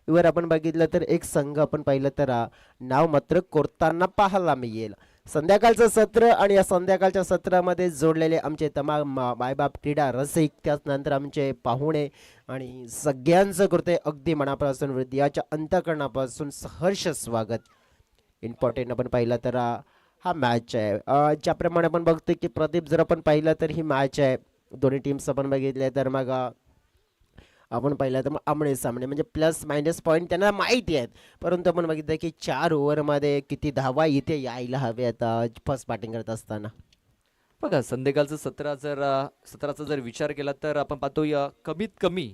वर आपण बघितलं तर एक संघ आपण पाहिलं तर नाव मात्र कोरताना पाहायला मिळेल. संध्याकाळचं सत्र आणि या संध्याकाळच्या सत्रामध्ये जोडलेले आमचे तमाम मायबाप क्रीडा रसिक, त्यानंतर आमचे पाहुणे आणि सगळ्यांचं करते अगदी मनापासून हृदयाच्या अंतःकरणापासून सहर्ष स्वागत. इम्पॉर्टंट आपण पाहिलं तर हा मॅच आहे. ज्याप्रमाणे आपण बघतो की प्रदीप जर आपण पाहिलं तर ही मॅच आहे, दोन्ही टीम्स आपण बघितले तर मग आपण पाहिलं तर मग आमणे सामने म्हणजे प्लस मायनस पॉईंट त्यांना माहिती आहेत. परंतु आपण बघितलं की 4 ओव्हरमध्ये किती धावा इथे यायला हवे आता फर्स्ट बॅटिंग करत असताना. बघा संध्याकाळचं सत्राचा जर विचार केला तर आपण पाहतो कमीत कमी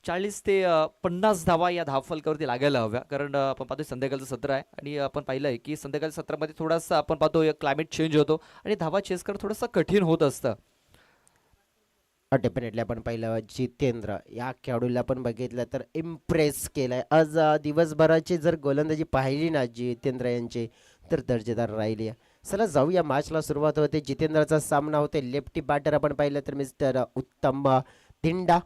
40 ते 50 धावा या धावफलकावरती लागायला हव्या. कारण आपण पाहतोय संध्याकाळचं सत्र आहे आणि आपण पाहिलं आहे की संध्याकाळच्या सत्रामध्ये थोडासा आपण पाहतो क्लायमेट चेंज होतो आणि धावा चेस करणं थोडंसं कठीण होत असतं. डेफिनेटली आपण पाहिलं जितेंद्र या खेळाडूला आपण बघितलं तर इम्प्रेस केलंय. आज दिवसभराची जर गोलंदाजी पाहिली ना जितेंद्र यांची तर दर्जेदार राहिली आहे. चला जाऊया मॅचला सुरुवात होते. जितेंद्रचा सामना होते लेफ्टी बॅटर आपण पाहिलं तर मिस्टर उत्तम दिंडा.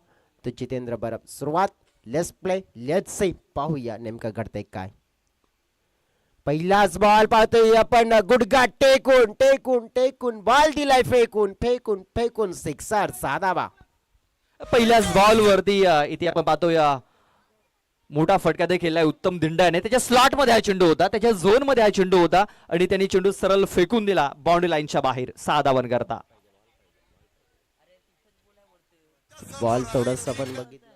तर जितेंद्र बरं सुरुवात. लेट्स प्ले लेट्स सी, पाहूया नेमकं घडतंय काय. पहिलाच बॉल पाहतोय आपण, गुडघा टेकून टेकून टेकून बॉल दिलाय फेकून फेकून फेकून सिक्सर साधा बा. पहिल्याच बॉल वरती इथे आपण पाहतोय मोठा फटका देखील आहे उत्तम दिंडाने. त्याच्या स्लॉट मध्ये हा चेंडू होता, त्याच्या झोन मध्ये हा चेंडू होता आणि त्यांनी चेंडू सरळ फेकून दिला बाउंड्री लाईनच्या बाहेर 6 धावांवर करता. बॉल थोडस आपण बघितलं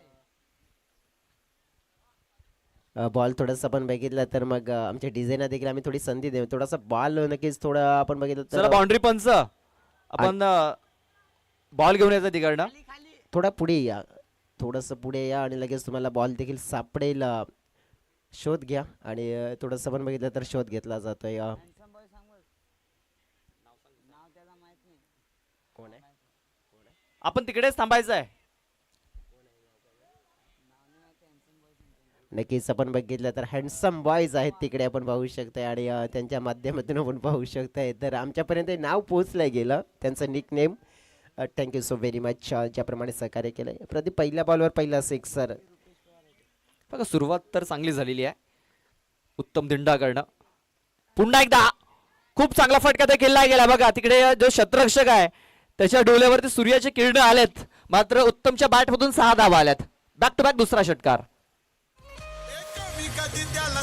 आपण बघितलं तर मग आमच्या डिझाईनर देखील आम्ही थोडी संधी देऊ. थोडासा बॉल नक्कीच थोडा आपण बघितलं तर बाउंड्री पंच आपण बॉल घेऊन यायचा तिकडनं. थोडा पुढे या, थोडंसं पुढे या आणि लगेच तुम्हाला बॉल देखील सापडेल. शोध घ्या आणि थोडंसं आपण बघितलं तर शोध घेतला जातोय. आपण तिकडेच थांबायचं आहे. नक्कीच आपण बघितलं तर हँडसम बॉयज आहेत तिकडे आपण पाहू शकताय आणि त्यांच्या माध्यमातून आपण पाहू शकताय. तर आमच्यापर्यंत नाव पोहोचलं गेलं त्यांचं nickname. Thank you so very much ज्याप्रमाणे सहकार्य केलंय. प्रदीप पहिल्या बॉलवर पहिला सिक्सर. बघा सुरुवात तर चांगली झालेली आहे उत्तम दिंडाकडनं. पुन्हा एकदा खूप चांगला फटका ते केला गेला. बघा तिकडे जो शतरक्षक आहे त्याच्या डोळ्यावरती सूर्याचे किरण आलेत, मात्र उत्तमच्या बॅटमधून 6 धावा आल्यात. बॅक टू बॅक दुसरा षटकार.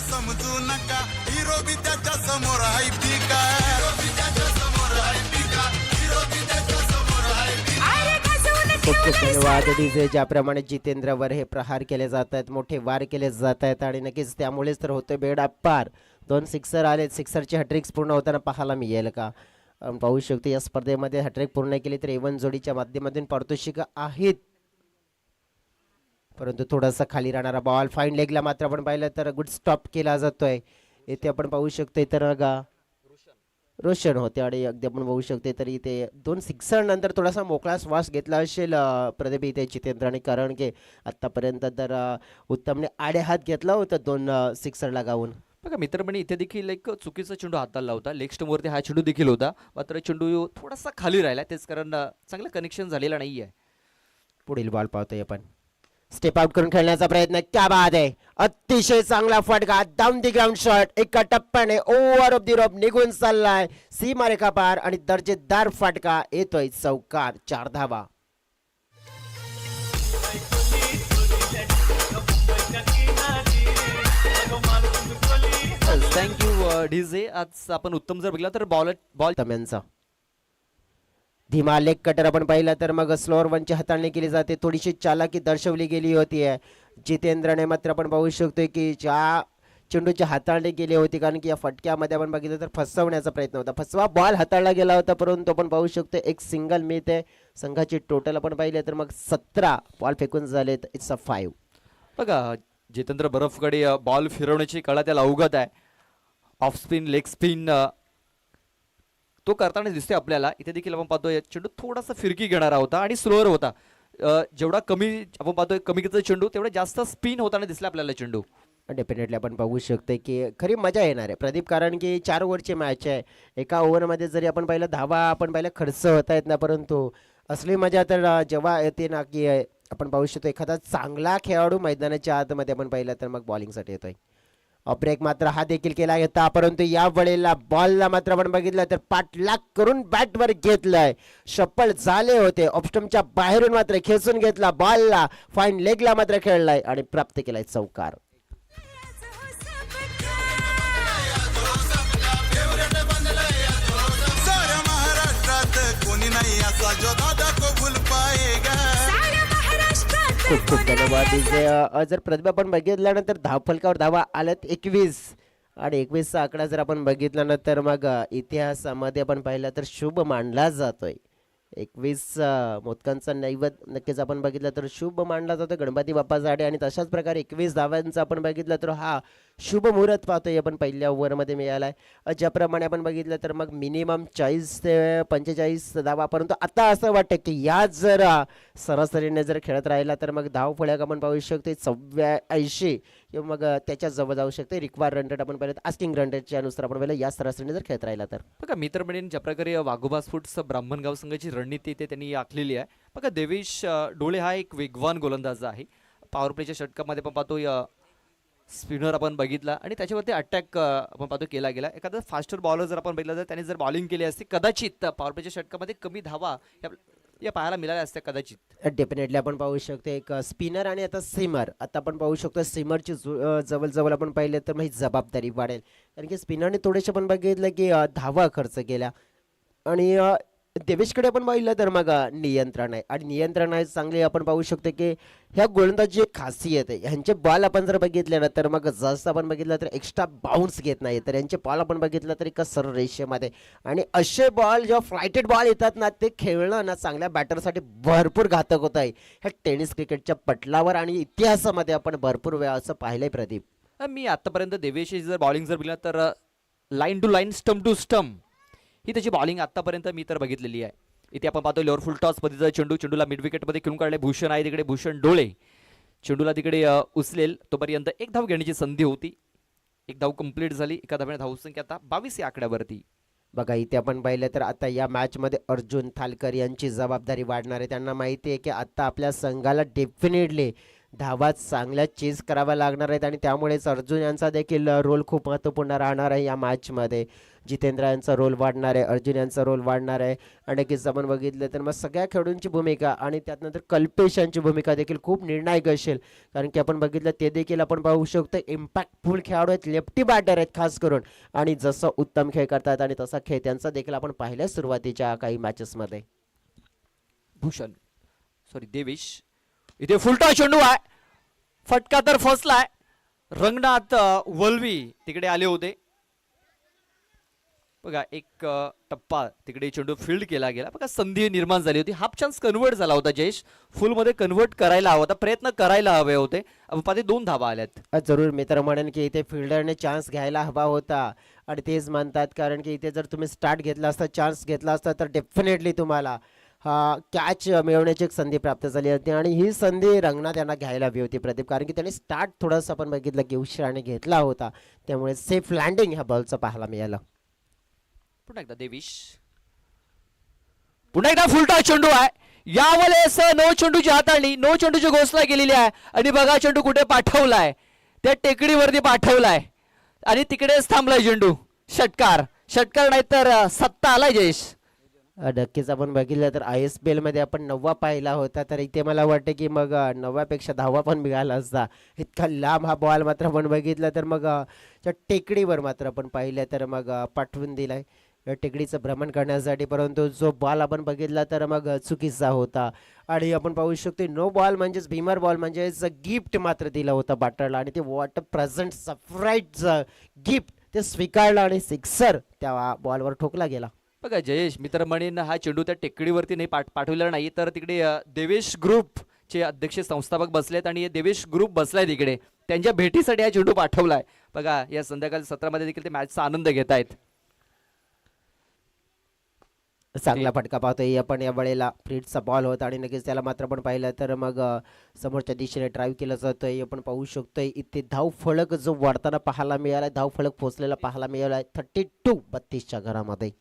समजू नका हिरो बी त्याच्या समोर आहे पिका. खूप धन्यवाद डीजे. ज्याप्रमाणे जितेंद्रवर हे प्रहार केले जात आहेत, मोठे वार केले जात आहेत आणि नक्कीच त्यामुळेच तर होतोय बेडा पार. 2 सिक्सर आले. सिक्सरचे हॅट्रिक्स पूर्ण होताना पाहायला मिळेल का. पाहू शकतो या स्पर्धेमध्ये हॅट्रिक पूर्ण केली तर एवन जोडीच्या माध्यमातून पारितोषिक आहेत. परंतु थोडासा खाली राहणारा बॉल फाईन लेगला मात्र आपण पाहिलं तर गुड स्टॉप केला जातोय. इथे आपण पाहू शकतोय तर रोशन होते आणि अगदी आपण पाहू शकतो तर इथे 2 सिक्सर नंतर थोडासा मोकळा श्वास घेतला असेल प्रदीप इथे जितेंद्रने. कारण की आतापर्यंत तर उत्तमने आडे हात घेतला होता 2 सिक्सर लगावून. बघा मित्रमंडळी इथे देखील एक चुकीचा चेंडू हाताला होता. लेग स्टंपवरती हा चेंडू देखील होता, मात्र चेंडू थोडासा खाली राहिला, तेच कारण चांगलं कनेक्शन झालेलं नाही आहे. पुढील बॉल पाहतोय आपण. स्टेप आउट करून खेळण्याचा प्रयत्न. क्या बात आहे. अतिशय चांगला फटका डाऊन दी ग्राउंड शॉट. एका टप्प्याने ओव्हर ऑफ दी रोप निघून चाललाय सीमारेखा पार आणि दर्जेदार फटका येतोय चौकार. 4 धावा. Thank you DJ. आज आपण उत्तम जर बघितला तर बॉल तम्यांचा धीमा लेग कटर आपण पाहिला तर मग स्लोअर वनची हाताळणी केली जाते. थोडीशी चालाकी दर्शवली गेली होती. जितेंद्रने मात्र आपण पाहू शकतोय की ज्या चेंडूची हाताळणी केली होती, कारण की या फटक्यामध्ये आपण बघितलं तर फसवण्याचा प्रयत्न होता. फसवा बॉल हाताळला गेला होता, परंतु आपण पाहू शकतो एक सिंगल मिळते. संघाची टोटल आपण पाहिले तर मग 17 बॉल फेकून झालेत. It's a 5. बघा जितेंद्र बरफकडे बॉल फिरवण्याची कला त्याला अवगत आहे. ऑफ स्पिन लेग स्पिन तो करताना दिसते आपल्याला. इथे देखील आपण पाहतोय चेंडू थोडासा फिरकी घेणारा होता आणि स्लोअर होता. जेवढा कमी आपण पाहतोय कमीचा चेंडू तेवढा जास्त स्पिन होताना दिसला आपल्याला चेंडू. डेफिनेटली आपण बघू शकतो की खरी मजा येणार आहे प्रदीप, कारण की 4 ओव्हरची मॅच आहे. एका ओव्हरमध्ये जरी आपण पाहिलं धावा आपण पाहिलं खर्च होत आहेत ना, परंतु असली मजा तर जेव्हा येते ना की आपण पाहू शकतो एखादा चांगला खेळाडू मैदानाच्या आतमध्ये आपण पाहिलं तर मग बॉलिंगसाठी येतोय. ब्रेक मात्र हा देखील केला होता, परंतु या वेळेला बॉलला मात्र आपण बघितलं तर पाठलाग करून बॅटवर घेतलाय. शप्पल झाले होते, ऑफस्टमच्या बाहेरून मात्र खेचून घेतला बॉलला, फाईन लेगला मात्र खेळलाय आणि प्राप्त केलाय चौकार. साऱ्या महाराष्ट्रात कोणी नाही असा जो दादा को भूल पाएगा. खूप खूप धन्यवाद विजय. जर प्रतिभा आपण बघितल्यानंतर धावफलकावर धावा आल्यात 21 आणि 21चा आकडा जर आपण बघितला ना तर मग इतिहासामध्ये आपण पाहिलं तर शुभ मानला जातोय. 21 मोदकांचा नैवेद्य नक्कीच आपण बघितलं तर शुभ मानला जातो गणपती बाप्पासाठी आणि तशाच प्रकारे 21 धावांचा आपण बघितलं तर हा शुभ मुहूर्त पाहतोय आपण पहिल्या ओव्हरमध्ये मिळालाय. ज्याप्रमाणे आपण बघितलं तर मग मिनिमम 40 ते 45 धावा, परंतु आता असं वाटतं की या जर सरासरीने जर खेळत राहिला तर मग धाव फळक आपण पाहू शकतो 84 किंवा मग त्याच्या जवळ जाऊ शकते. रिक्वायर रन रेट आपण पाहिलं आस्किंग रन रेटच्या नुसार आपण पाहिलं या सरासरीने जर खेळत राहिला तर बघा मित्रमंडळींनी ज्या प्रकारे वाघोबा स्फोर्ट्स ब्राह्मणगाव संघाची रणनीती इथे त्यांनी आखलेली आहे. बघा देवेश डोळे हा एक वेगवान गोलंदाज आहे. पॉवर प्लेच्या षटकामध्ये पण पाहतो स्पिनर आपण बघितला आणि त्याच्यावरती अटॅक आपण पाहतो केला गेला. एखादा फास्टर बॉलर जर आपण बघितला तर त्याने जर बॉलिंग केली असती कदाचित पॉवर प्लेच्या षटकामध्ये कमी धावा या पाहायला मिळाल्या असत्या कदाचित. डेफिनेटली आपण पाहू शकतो एक स्पिनर आणि आता सिमर. आता आपण पाहू शकतो सिमरची जवळ आपण पाहिलं तर मग ही जबाबदारी वाढेल, कारण की स्पिनरने थोडेसे पण बघितलं की धावा खर्च केल्या आणि देवेशकडे आपण पाहिलं तर मग नियंत्रण आहे आणि नियंत्रण आहे चांगले. आपण पाहू शकतो की ह्या गोलंदाजी एक खासियत आहे, ह्यांचे बॉल आपण जर बघितले ना तर मग जास्त आपण बघितलं तर एक्स्ट्रा बाउन्स घेत नाही, तर यांचे बॉल आपण बघितलं तर एका सरळ रेषेमध्ये आणि असे बॉल जेव्हा फ्लायटेड बॉल येतात ना ते खेळणं ना चांगल्या बॅटरसाठी भरपूर घातक होत आहे. ह्या टेनिस क्रिकेटच्या पटलावर आणि इतिहासामध्ये आपण भरपूर वेळा असं पाहिलंय प्रदीप. मी आतापर्यंत देवेशची जर बॉलिंग जर बघितलं तर line to line stump to stump ही त्याची बॉलिंग आतापर्यंत मी तर बघितलेली आहे. इथे आपण पाहतो लोअर फुल टॉस पद्धतीचा चेंडूला मिड विकेटमध्ये खेळून काढले. भूषण आहे तिकडे, भूषण डोळे चेंडूला तिकडे उचलेल तोपर्यंत एक धाव घेण्याची संधी होती. एक धाव कंप्लीट झाली. एका धाव्याने धावसंख्या आता 22 या आकड्यावरती. बघा इथे आपण पाहिलं तर आता या मॅचमध्ये अर्जुन थालकर यांची जबाबदारी वाढणार आहे. त्यांना माहिती आहे की आता आपल्या संघाला डेफिनेटली धावा चांगल्या चेस कराव्या लागणार आहेत आणि त्यामुळेच अर्जुन यांचा देखील रोल खूप महत्त्वपूर्ण राहणार आहे या मॅचमध्ये. जितेंद्र यांचा रोल वाढणार आहे, अर्जुन यांचा रोल वाढणार आहे आणि नक्कीच आपण बघितलं तर मग सगळ्या खेळाडूंची भूमिका आणि त्यानंतर कल्पेश यांची भूमिका देखील खूप निर्णायक असेल, कारण की आपण बघितलं ते देखील आपण पाहू शकतो इम्पॅक्टफुल खेळाडू आहेत, लेफ्टी बॅटर आहेत खास करून आणि जसं उत्तम खेळ करतात आणि तसा खेळ त्यांचा देखील आपण पाहिलं सुरुवातीच्या काही मॅचेसमध्ये. भूषण देवेश इथे फुलटॉस चेंडू आहे, फटका तर फसलाय. रंगनाथ वल्वी तिकडे आले होते. बघा एक टप्पा तिकडे चेंडू फील्ड केला गेला. बघा संधी निर्माण झाली होती. हाफ चान्स कन्वर्ट झाला होता. जयेश फुलमध्ये कन्वर्ट करायला हवा होता, प्रयत्न करायला हवे होते. पाहते 2 धावा आल्यात. जरूर मी तर म्हणेन की इथे फिल्डरने चान्स घ्यायला हवा होता आणि तेच म्हणतात, कारण की इथे जर तुम्ही स्टार्ट घेतला असता, चान्स घेतला असता तर डेफिनेटली तुम्हाला हा कॅच मिळवण्याची एक संधी प्राप्त झाली होती आणि ही संधी रंगनाथ यांना घ्यायला हवी होती प्रदीप, कारण की त्यांनी स्टार्ट थोडंसं आपण बघितलं की उशिराने घेतला होता, त्यामुळे सेफ लँडिंग ह्या बॉलचं पाहायला मिळालं. पुन्हा एकदा देवेश, पुन्हा एकदा फुलटॉस चेंडू आहे. यावेळेस नो चेंडूची हाताळणी, नो चेंडूची घोषणा केलेली आहे आणि बघा चेंडू कुठे पाठवलाय, त्या टेकडीवरती पाठवलाय आणि तिकडेच थांबलाय चेंडू. षटकार नाही तर सत्ता आलाय जयेश. नक्कीच आपण बघितलं तर ISPL मध्ये आपण 9वा पाहिला होता, तर इथे मला वाटतं की मग 9व्यापेक्षा 10वा पण मिळाला असता. इतका लांब हा बॉल मात्र आपण बघितलं तर मग त्या टेकडीवर मात्र आपण पाहिलं तर मग पाठवून दिलाय या टेकडीचं भ्रमण करण्यासाठी, परंतु जो बॉल आपण बघितला तर मग चुकीचा होता आणि आपण पाहू शकतो नो बॉल म्हणजेच भीमर बॉल म्हणजेच गिफ्ट मात्र दिलं होतं बॅटरला आणि ते वॉटर प्रेझेंट सरप्राईज गिफ्ट ते स्वीकारलं आणि सिक्सर त्या बॉलवर ठोकला गेला. बघा जयेश, मी तर म्हणेन हा चेंडू त्या टेकडीवरती नाही पाठवलेला नाही, तर तिकडे देवेश ग्रुप चे अध्यक्ष संस्थापक बसलेत आणि देवेश ग्रुप बसलाय तिकडे, त्यांच्या भेटीसाठी हा चेंडू पाठवलाय. बघा या संध्याकाळी सत्रामध्ये देखील ते मॅचचा आनंद घेत आहेत. चांगला फटका पाहतोय आपण या वेळेला. फ्रीडचा बॉल होता आणि नक्कीच त्याला मात्र आपण पाहिलं तर मग समोरच्या दिशेने ड्राईव्ह केलं जातोय. आपण पाहू शकतोय इथे धाव फलक जो वाढताना पाहायला मिळाला, धाव फलक पोहोचलेला पाहायला मिळाला 32 32च्या घरामध्ये.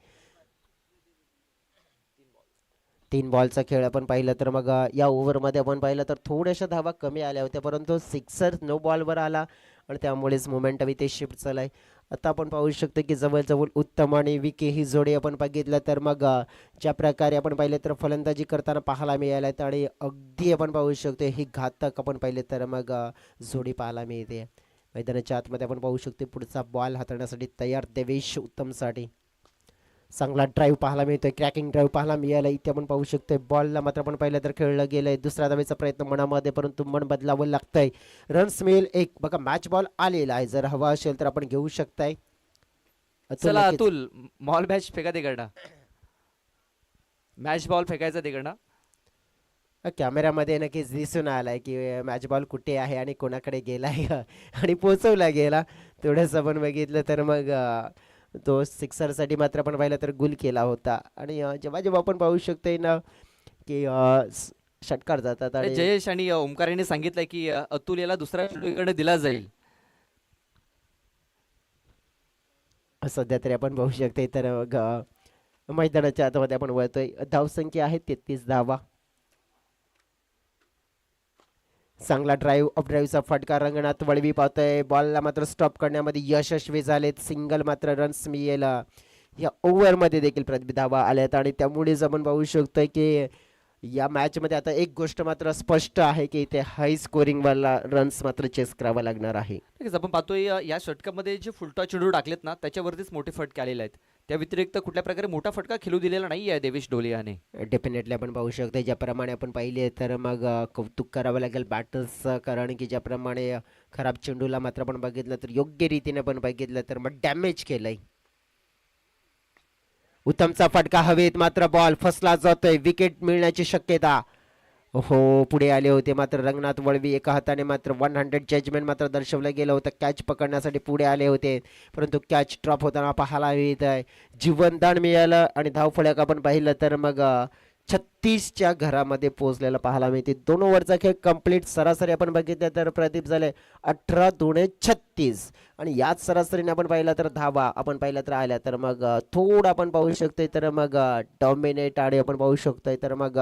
3 बॉलचा खेळ आपण पाहिलं तर मग या ओव्हरमध्ये आपण पाहिलं तर थोड्याशा धावा कमी आल्या होत्या, परंतु सिक्सर नो बॉलवर आला आणि त्यामुळेच मोमेंटम इथे शिफ्ट झाला आहे. आता आपण पाहू शकतो की जवळजवळ उत्तम आणि विके ही जोडी आपण बघितलं तर मग ज्या प्रकारे आपण पाहिले तर फलंदाजी करताना पाहायला मिळाल्या आहेत आणि अगदी आपण पाहू शकतो ही घातक आपण पाहिले तर मग जोडी पाहायला मिळते. मैदानाच्या आतमध्ये आपण पाहू शकतो पुढचा बॉल हाताळण्यासाठी तयार देवेश उत्तमसाठी. चांगला ड्राईव्ह पाहायला मिळतोय, क्रॅकिंग ड्राईव्ह पाहायला मिळाला इथे आपण पाहू शकतोय. बॉलला मात्र आपण पाहिलं तर खेळलं गेलंय. दुसऱ्या धावेचा प्रयत्न मनामध्ये, परंतु मन बदलावं लागतंय. रन्स मिळेल एक. बघा मॅच बॉल आलेला आहे, जर हवा असेल तर आपण घेऊ शकताय. चला नक्कीच. अतुल, मॉल मॅच फेका तिकडनं, मॅच बॉल फेकायचा तिकडनं. कॅमेऱ्यामध्ये नक्कीच दिसून आलाय की मॅच बॉल कुठे आहे आणि कोणाकडे गेलाय आणि पोचवला गेला. थोडंसं आपण बघितलं तर मग तो सिक्सरसाठी मात्र आपण पाहिलं तर गुल केला होता. आणि जेव्हा जेव्हा आपण पाहू शकतोय ना की षटकार जातात आणि जयेश आणि ओमकार यांनी सांगितलंय की अतुल याला दुसऱ्या खेळाडूकडे दिला जाईल. सध्या तरी आपण पाहू शकतोय तर मग मैदानाच्या आतमध्ये आपण वळतोय. धावसंख्या आहे 33 धावा. चांगला ड्राईव्ह अप ड्राईव्हचा फटका रंगणात वळवी पाहतोय. बॉलला मात्र स्टॉप करण्यामध्ये यशस्वी झालेत. सिंगल मात्र रन्स मिळेल. या ओव्हरमध्ये देखील प्रतिबंध धावा आल्यात आणि त्यामुळेच आपण पाहू शकतोय की या मॅचमध्ये आता एक गोष्ट मात्र स्पष्ट आहे की इथे हाय स्कोरिंग वाला रन्स मात्र चेस करावा लागणार आहे. नक्कीच आपण पाहतोय या षटकामध्ये जे फुलटा चेंडू टाकलेत ना त्याच्यावरतीच मोठे फटके आलेले आहेत. त्या व्यतिरिक्त कुठल्या प्रकारे मोठा फटका खेळू दिलेला नाही आहे देवेश ढोले याने. डेफिनेटली आपण पाहू शकतो ज्याप्रमाणे आपण पाहिले तर मग कौतुक करावं लागेल बॅटर्सचं, कारण की ज्याप्रमाणे खराब चेंडूला मात्र आपण बघितलं तर योग्य रीतीने पण बघितलं तर मग डॅमेज केलंय. उत्तमचा फटका हवेत, मात्र बॉल फसला जातोय. विकेट मिळण्याची शक्यता. हो पुढे आले होते मात्र रंगनाथ वळवी एका हाताने मात्र 100 जजमेंट मात्र दर्शवलं गेलं होतं. कॅच पकडण्यासाठी पुढे आले होते, परंतु कॅच ड्रॉप होताना पाहायला मिळत आहे. जीवनदान मिळालं आणि धावफलक आपण पाहिलं तर मग 36च्या घरामध्ये पोहोचलेलं पाहायला मिळते. 2 ओव्हरचा खेळ कंप्लीट. सरासरी आपण बघितलं तर प्रदीप झाले 18-2-36 आणि याच सरासरीने आपण पाहिलं तर धावा आपण पाहिलं तर आल्या तर मग थोडं आपण पाहू शकतोय तर मग डॉमिनेट आणि आपण पाहू शकतोय तर मग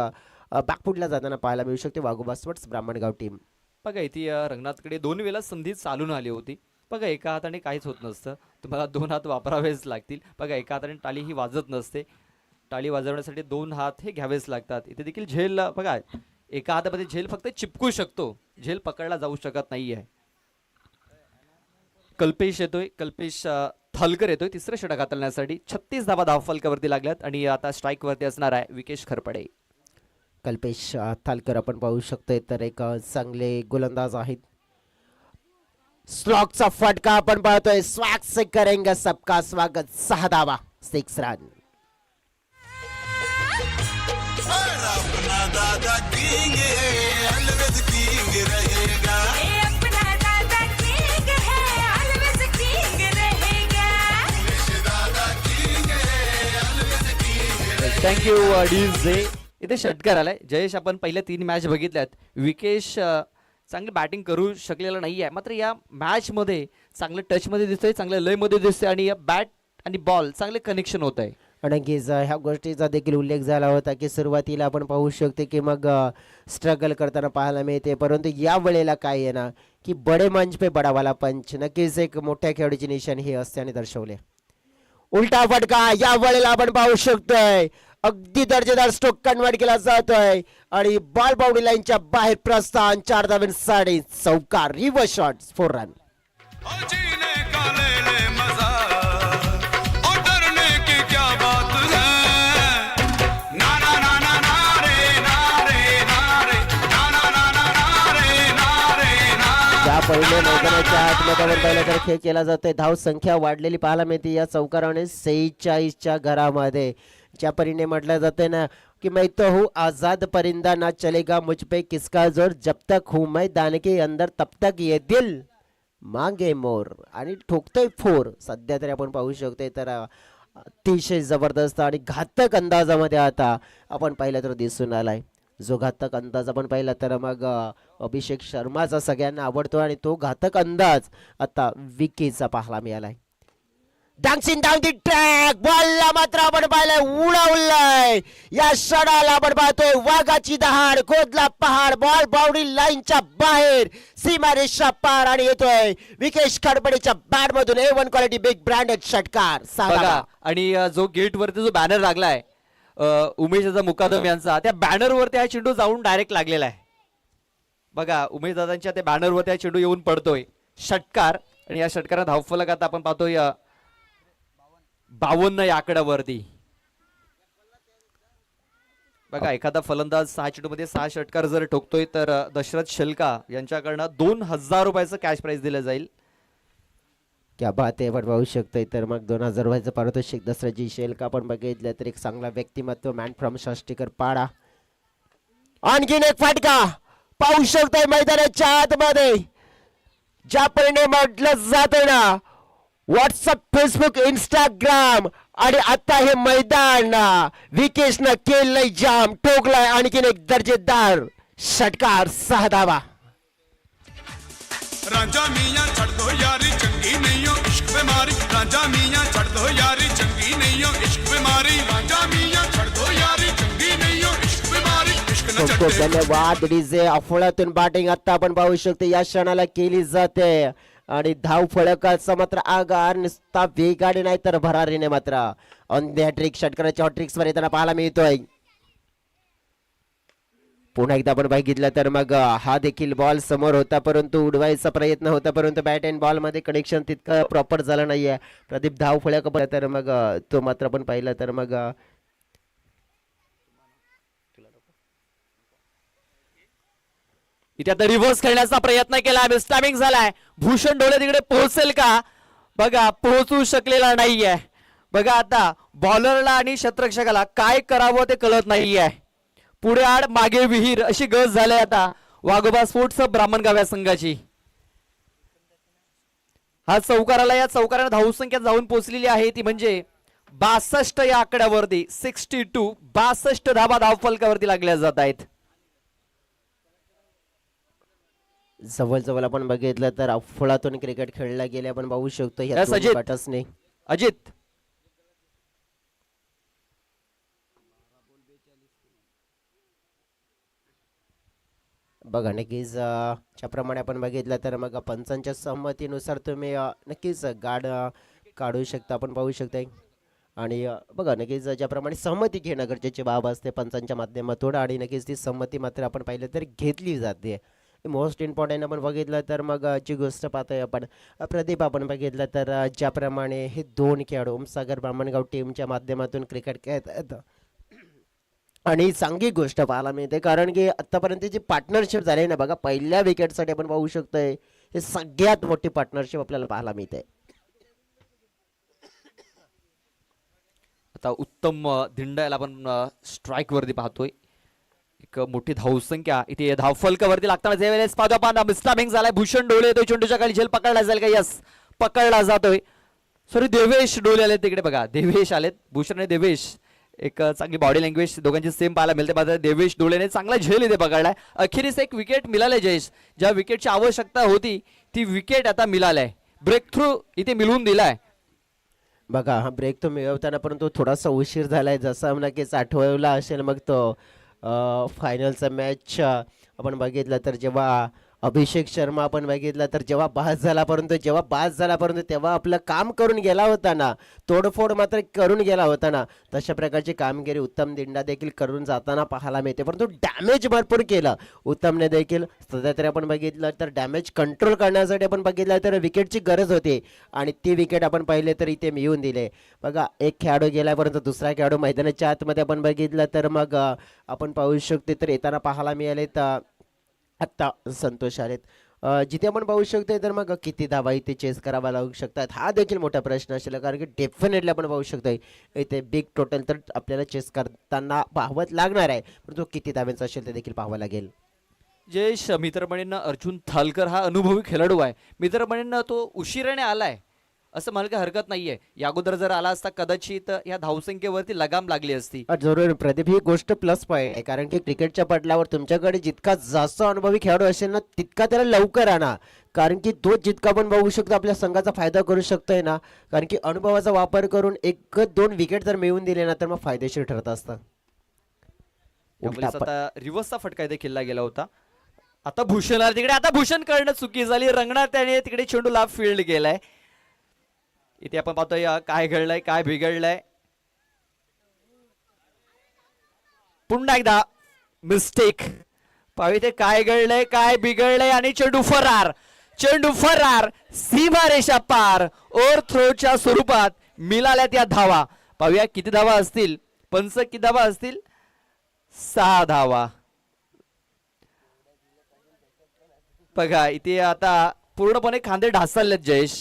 बॅकफुटला जाताना पाहायला मिळू शकते वाघोबा स्पोर्ट्स ब्राह्मणगाव टीम. बघा इथे रंगनाथकडे 2 वेळा संधी चालून आली होती. बघा एका हाताने काहीच होत नसतं, तुम्हाला 2 हात वापरावेच लागतील. बघा एका हाताने टाळी ही वाजत नसते, टाळी वाजवण्यासाठी 2 हात हे घ्यावेच लागतात. इथे देखील झेल बघा एका हातामध्ये झेल फक्त चिपकू शकतो, झेल पकडला जाऊ शकत नाही आहे. कल्पेश येतोय, कल्पेश थलकर येतोय तिसरं षटक हाताळण्यासाठी. 36 धावा धावफलकावरती लागल्यात आणि आता स्ट्राईक वरती असणार आहे विकेश खरपडे. कल्पेश थालकर आपण पाहू शकतोय तर एक चांगले गोलंदाज आहेत. स्लॉकचा फटका आपण पाहतोय. स्वॅग से करेंगे सबका स्वागत. 6 धावा 6 रन. अपना दादा किंग है ऑलवेज किंग रहेगा. अपना दादा किंग है ऑलवेज किंग रहेगा. दादा किंग है ऑलवेज किंग. Thank you DJ. इथे षटकार आलाय. जयेश आपण पहिल्या 3 मॅच बघितल्यात. विकेश चांगली बॅटिंग करू शकलेला नाही आहे, मात्र या मॅचमध्ये चांगलं टचमध्ये दिसतोय, चांगलं लयमध्ये दिसतोय आणि या बॅट आणि बॉल चांगले कनेक्शन होत आहे. नक्कीच ह्या गोष्टीचा देखील उल्लेख झाला होता की सुरुवातीला आपण पाहू शकतो की मग स्ट्रगल करताना पाहायला मिळते, परंतु या वेळेला काय आहे ना की बडे मंच पे बडावाला पंच. नक्कीच एक मोठ्या खेळाडूची निशाणी हे असते आणि दर्शवले. उलटा फटका या वेळेला आपण पाहू शकतोय. अगदी दर्जेदार स्ट्रोक कन्वर्ट केला जातोय आणि बॉल बाउंड्री लाईनच्या बाहेर प्रस्थान. 4 धावांसाठी चौकार. Reverse shot 4 run. जीने का ले ले मजा और डरने की क्या बात है. ना ना ना ना ना रे ना रे ना रे ना ना ना ना ना रे ना रे ना. त्या पहिले मैदानाच्या आतमध्ये आपण पाहिलं तर खेळ केला जातोय. धाव संख्या वाढलेली पाहायला मिळते या चौकाराने 46च्या घरामध्ये. ज्या परीने म्हटलं जाते ना कि मैं तो हूँ आजाद परिंदा, ना चलेगा मुझ पे किसका जोर, जब तक हूँ मैं दान के अंदर तब तक ये दिल मांगे मोर. आणि ठोकतोय 4. सध्या तरी आपण पाहू शकतोय तर अतिशय जबरदस्त आणि घातक अंदाजामध्ये आता आपण पाहिलं तर दिसून आलाय. जो घातक अंदाज आपण पाहिला तर मग अभिषेक शर्माचा सगळ्यांना आवडतो आणि तो घातक अंदाज आता विकीचा पाहायला मिळालाय. Dancing down the track. बॉलला मात्र आपण पाहिलंय उडवलंय. या क्षणाला आपण पाहतोय वाघाची दहाड, खोदला पहाड. बॉल बाउंड्री लाईनच्या बाहेर, सीमारेषा पार आणि येतोय विकेश खडपडेच्या बॅट मधून A1 क्वालिटी बिग ब्रँडेड षटकार. बघा आणि जो गेट वरती जो बॅनर लागलाय उमेशचा मुकादम यांचा, त्या बॅनर वरती हा चेंडू जाऊन डायरेक्ट लागलेला आहे. बघा उमेश दादांच्या त्या बॅनर वरती हा चेंडू येऊन पडतोय. षटकार आणि या षटकारात धावफलक आता आपण पाहतोय 52 या आकड्यावरती. बघा एखादा फलंदाज 6 चेंडूमध्ये 6 षटकार जर ठोकतोय तर दशरथ शेलका यांच्याकडनं 2000 रुपयाचं कॅश प्राइज दिलं जाईल. क्या बात आहे. आपण पाहू शकतोय तर मग 2000 रुपयाचं पारितोषिक दसऱ्याची शेलका आपण बघितलं तर एक चांगला व्यक्तिमत्व मॅन फ्रॉम शास्त्रीकर पाडा. आणखीन एक फटका पाहू शकतोय मैदानाच्या आतमध्ये. ज्या परिणाम म्हटलं जात ना व्हॉट्सअप, फेसबुक, इंस्टाग्राम आणि आता हे मैदान विकेशनं केलंय जाम, ठोकलाय आणखीन एक दर्जेदार षटकार. 6 धावा. रांझा मियां छड़ दो यारी चंगी नहीं हो इश्क बीमारी. रांझा मियां छड़ दो यारी चंगी नहीं हो इश्क बीमारी. रांझा मियां छड़ दो यारी चंगी नहीं हो इश्क बीमारी. इश्क न खूप खूप छड़े धन्यवाद. डीजे अफळातून बॅटिंग आता आपण पाहू शकतो या क्षणाला केली जाते आणि धाव फळकाचा मात्र आगार नुसता वेगाने नाही तर भरारीने मात्र ऑन द हॅट्रिक षटकाराच्या हॉट्रिक्स वर येताना पाहायला मिळतोय. पुन्हा एकदा आपण बघितलं तर मग हा देखील बॉल समोर होता परंतु उडवायचा प्रयत्न होता परंतु बॅट अँड बॉल मध्ये कनेक्शन तितकं प्रॉपर झालं नाहीये. प्रदीप धाव फळक तर मग तो मात्र आपण पाहिलं तर मग इथे आता रिव्हर्स खेळण्याचा प्रयत्न केला, मिसटायमिंग झालाय. भूषण डोळे तिकडे पोहोचेल का? बघा पोहोचू शकलेला नाहीये. बघा आता बॉलरला आणि शतरक्षकाला काय करावं ते कळत नाहीये. पुढे आड मागे विहीर अशी गज झाली आता वाघोबा स्पोर्ट्स ब्राह्मणगाव या संघाची. हा चौकाराला, या चौकाराला धावसंख्या जाऊन पोहोचलेली आहे ती म्हणजे 62 या आकड्यावरती. 62 62 धाबा धावफलकावरती लागल्या जात आहेत. जवळ आपण बघितलं तर अफळातून क्रिकेट खेळला गेले आपण पाहू शकतो ह्या Yes, दोन्ही अजित. बॅटर्सने. अजित बघा नक्कीच ज्याप्रमाणे आपण बघितलं तर मग पंचांच्या सहमतीनुसार तुम्ही नक्कीच गाड काढू शकता आपण पाहू शकता. आणि बघा नक्कीच ज्याप्रमाणे सहमती घेणं गरजेची बाब असते पंचांच्या माध्यमातून आणि नक्कीच ती सहमती मात्र आपण पाहिलं तर घेतली जाते. मोस्ट इम्पॉर्टंट आपण बघितलं तर मग जी गोष्ट पाहतोय आपण प्रदीप आपण बघितलं तर ज्याप्रमाणे हे 2 खेळाडू ओमसागर ब्राह्मणगाव टीमच्या माध्यमातून क्रिकेट खेळत आणि चांगली गोष्ट पाहायला मिळते कारण की आतापर्यंत जी पार्टनरशिप झाली ना बघा पहिल्या विकेटसाठी आपण पाहू शकतोय हे सगळ्यात मोठी पार्टनरशिप आपल्याला पाहायला मिळते. आता उत्तम धिंडायला आपण स्ट्राईक वरती पाहतोय. एक मोठी धावसंख्या इथे धावफलकावरती लागताना ज्यावेळेस पाहतो आपण मिसटायमिंग झालाय. भूषण डोळे येतोय चेंडूच्या खाली, झेल पकडला जाईल का? यस पकडला जातोय. सॉरी देवेश डोळे आलेत तिकडे. बघा देवेश आलेत. भूषण आणि देवेश एक चांगली बॉडी लँग्वेज दोघांची सेम पाहायला मिळते. मात्र देवेश डोळेने चांगला झेल इथे पकडलाय. अखेरीस एक विकेट मिळाले जयेश. ज्या विकेटची आवश्यकता होती ती विकेट आता मिळालाय. ब्रेक थ्रू इथे मिळवून दिलाय. बघा हा ब्रेक तो मिळवताना परंतु थोडासा उशीर झालाय जसं नक्कीच आठवला असेल मग तो फायनलचा मॅच आपण बघितलं तर जेव्हा अभिषेक शर्मा आपण बघितलं तर जेव्हा बाद झाला परंतु तेव्हा आपलं काम करून गेला होता ना, तोडफोड मात्र करून गेला होता ना, तशा प्रकारची कामगिरी उत्तम दिंडा देखील करून जाताना पाहायला मिळते. परंतु डॅमेज भरपूर केलं उत्तमने देखील. सध्या तरी आपण बघितलं तर डॅमेज कंट्रोल करण्यासाठी आपण बघितलं तर विकेटची गरज होती आणि ती विकेट आपण पाहिले तर इथे मिळवून दिले. बघा एक खेळाडू गेला परंतु दुसरा खेळाडू मैदानाच्या आतमध्ये आपण बघितलं तर मग आपण पाहू शकतो तर येताना पाहायला मिळाले तर आत्ता संतोष आलेत. जिथे आपण पाहू शकतो तर मग किती धावा इथे चेस करावा लागू शकतात हा देखील मोठा प्रश्न असेल कारण की डेफिनेटली आपण पाहू शकतो इथे बिग टोटल तर आपल्याला चेस करताना पाहावंच लागणार आहे परंतु किती धाव्यांचा असेल ते देखील पाहावं लागेल. जयेश मित्रमणींना अर्जुन थालकर हा अनुभवी खेळाडू आहे. मित्रमणींना तो उशिराने आलाय असं म्हणायला काही हरकत नाहीये. या अगोदर जर आला असता कदाचित ह्या धावसंख्येवरती लगाम लागली असती. जरूर प्रदीप, ही गोष्ट प्लस पॉईंट आहे, कारण की क्रिकेटच्या पटलावर तुमच्याकडे जितका जास्त अनुभवी खेळाडू असेल ना तितका त्याला लवकर आणा, कारण की तो जितका पण बघू शकतो आपल्या संघाचा फायदा करू शकतोय ना, कारण की अनुभवाचा वापर करून एक दोन विकेट जर मिळवून दिले ना तर मग फायदेशीर ठरत असतं. त्यावेळेस आता रिव्हर्सचा फटका इथे खेळला गेला होता. आता भूषण आला तिकडे, आता भूषण करणं चुकी झाली. रंगणार त्याने तिकडे चेंडूला फील्ड गेलाय. इथे आपण पाहतोय काय घडलंय, काय बिघडलंय. पुन्हा एकदा मिस्टेक. पाहू इथे काय घडलंय, काय बिघडलंय आणि चेंडू फरार. चेंडू फरार, सीमारेषा पार. ओव्हर थ्रोच्या स्वरूपात मिळाल्या त्या धावा. पाहूया किती धावा असतील, पंच किती धावा असतील. 6 धावा. बघा इथे आता पूर्णपणे खांदे ढासळलेत जयेश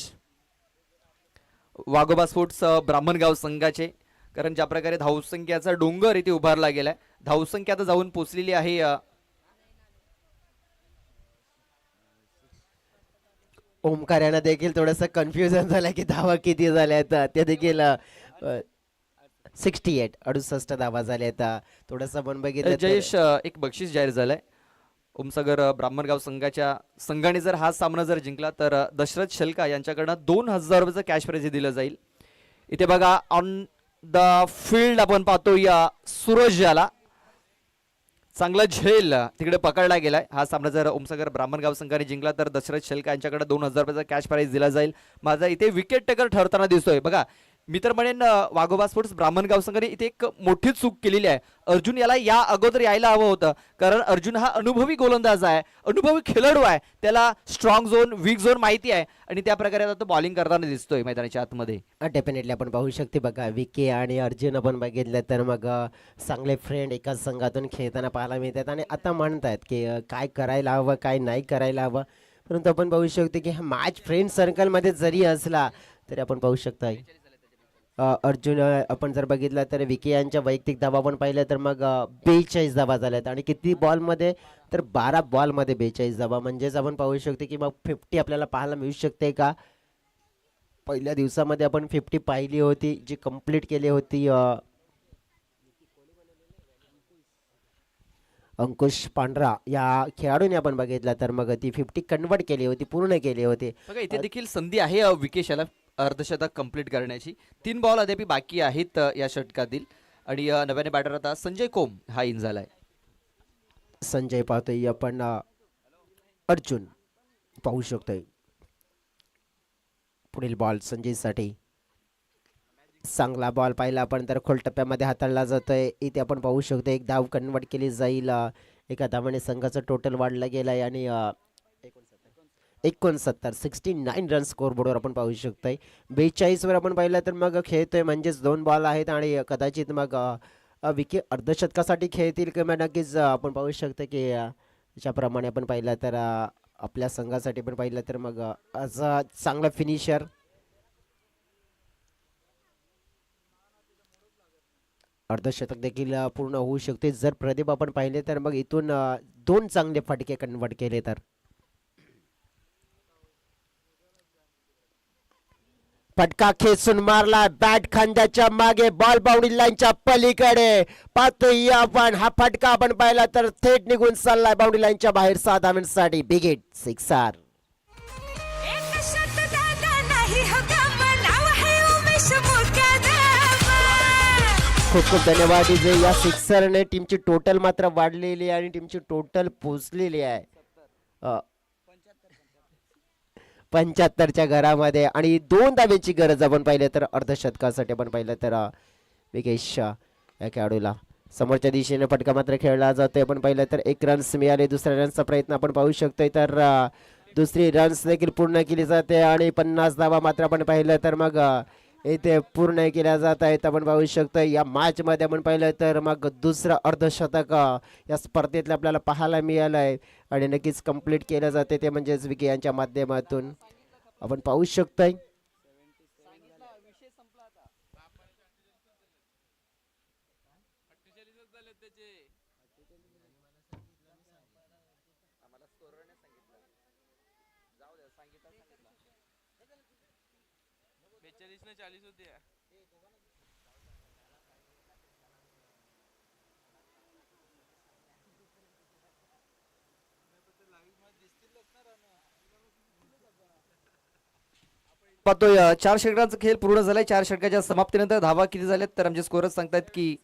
वाघोबा स्पोर्ट्स ब्राह्मणगाव संघाचे, कारण ज्या प्रकारे धावसंख्याचा डोंगर इथे उभारला गेलाय. धावसंख्या आता जाऊन पोचलेली आहे ओमकार यांना देखील थोडस कन्फ्युजन झालं की धावा किती झाल्या आहेत. ते देखील 68 68 धावा झाल्या आहेत. थोडस पण बघितलं तर- जयेश एक बक्षीस जाहीर झालंय. ओमसागर ब्राह्मणगाव संघाच्या संघाने जर हा सामना जर जिंकला तर दशरथ शेलका यांच्याकडनं 2000 रुपयाचं कॅश प्राइज दिलं जाईल. इथे बघा ऑन द फील्ड आपण पाहतो या सूरज याला चांगला झेल तिकडे पकडला गेलाय. हा सामना जर ओमसागर ब्राह्मणगाव संघाने जिंकला तर दशरथ शेलका यांच्याकडे 2000 रुपयाचा कॅश प्राइज दिला जाईल. माझा इथे विकेट टेकर ठरताना दिसतोय. बघा मी तर म्हणेन वाघोबा स्पोर्ट्स ब्राह्मणगाव संघाने इथे एक मोठी चूक केलेली आहे. अर्जुन याला या अगोदर यायला हवं होतं, कारण अर्जुन हा अनुभवी गोलंदाज आहे, अनुभवी खेळाडू आहे. त्याला स्ट्रॉंग झोन, वीक झोन माहिती आहे आणि त्या प्रकारे आता तो बॉलिंग करताना दिसतोय मैदानाच्या आतमध्ये. डेफिनेटली आपण पाहू शकते. बघा विके आणि अर्जुन आपण बघितलं तर मग चांगले फ्रेंड एकाच संघातून खेळताना पाहायला मिळतात आणि आता म्हणतात की काय करायला हवं, काय नाही करायला हवं. परंतु आपण पाहू शकतो की हा मॅच फ्रेंड सर्कलमध्ये जरी असला तरी आपण पाहू शकतो अर्जुन आपण जर बघितलं तर विके यांच्या वैयक्तिक धावा आपण पाहिलं तर मग 42 धावा झाल्यात आणि किती बॉलमध्ये तर 12 बॉलमध्ये 42 धावा. म्हणजेच आपण पाहू शकतो की मग 50 आपल्याला पाहायला मिळू शकते का. पहिल्या दिवसामध्ये आपण 50 पाहिली होती, जी कंप्लीट केली होती अंकुश पांढरा या खेळाडूने आपण बघितलं तर मग ती 50 कन्वर्ट केली होती, पूर्ण केली होती. बघा इथे देखील संधी आहे विकेश याला अर्धशतक कंप्लीट करण्याची. 3 बॉल अद्याप बाकी आहेत या षटकातील आणि नव्याने बॅटर आता संजय कोम हा इन झालाय. संजय पाहतोय आपण अर्जुन पाहू शकतोय. पुढील बॉल संजयसाठी चांगला बॉल पाहिला आपण तर खोलटप्प्यामध्ये हाताळला जातोय. इथे आपण पाहू शकतो एक धाव कन्वर्ट केली जाईल. एका धावाने संघाचं टोटल वाढलं गेलंय आणि 69 रन स्कोरबोर्डवर आपण पाहू शकतोय. 42 वर आपण पाहिलं तर मग खेळतोय, म्हणजेच 2 बॉल आहेत आणि कदाचित मग विकेट अर्धशतकासाठी खेळतील किंवा नक्कीच आपण पाहू शकतो की ज्याप्रमाणे आपण पाहिलं तर आपल्या संघासाठी पण पाहिलं तर मग असं चांगला फिनिशर. अर्धशतक देखील पूर्ण होऊ शकते जर प्रदीप आपण पाहिले तर मग इथून 2 चांगले फटके कन्वर्ट केले तर. फटका खेचून मारला बॅट खांद्याच्या मागे, बॉल बाउंड्री लाईनच्या पलीकडे. पाहतोय आपण हा फटका आपण पाहिला तर थेट निघून चाललाय बाउंड्री लाईनच्या बाहेर 6 धावांसाठी. Big hit, sixer. एक शत दादा नाही हो गम, नाव है उमेश मुकदम. खूप खूप धन्यवाद जे या सिक्सरने टीमची टोटल मात्र वाढलेली आहे आणि टीमची टोटल पोचलेली आहे 75च्या घरामध्ये आणि 2 धाब्यांची गरज आपण पाहिलं तर अर्धशतकासाठी आपण पाहिलं तर विकेश या खेळाडूला समोरच्या दिशेने फटका मात्र खेळला जातोय. आपण पाहिलं तर 1 रन्स मिळाले. दुसऱ्या रनचा प्रयत्न आपण पाहू शकतोय तर दुसरी रन्स देखील पूर्ण केली जाते आणि 50 धावा मात्र आपण पाहिलं तर मग इथे पूर्ण केल्या जात आहेत. आपण पाहू शकतो या मॅच मध्ये आपण पाहिलं तर मग दुसरं अर्धशतक या स्पर्धेतलं आपल्याला पाहायला मिळालं आहे आणि नक्कीच कंप्लीट केलं जाते ते म्हणजेच विके यांच्या माध्यमातून आपण पाहू शकतोय. पाहतोय 4 षटकांचा खेळ पूर्ण झालाय. 4 षटकाच्या समाप्तीनंतर धावा किती झाल्यात तर आमचे स्कोरच सांगतायत की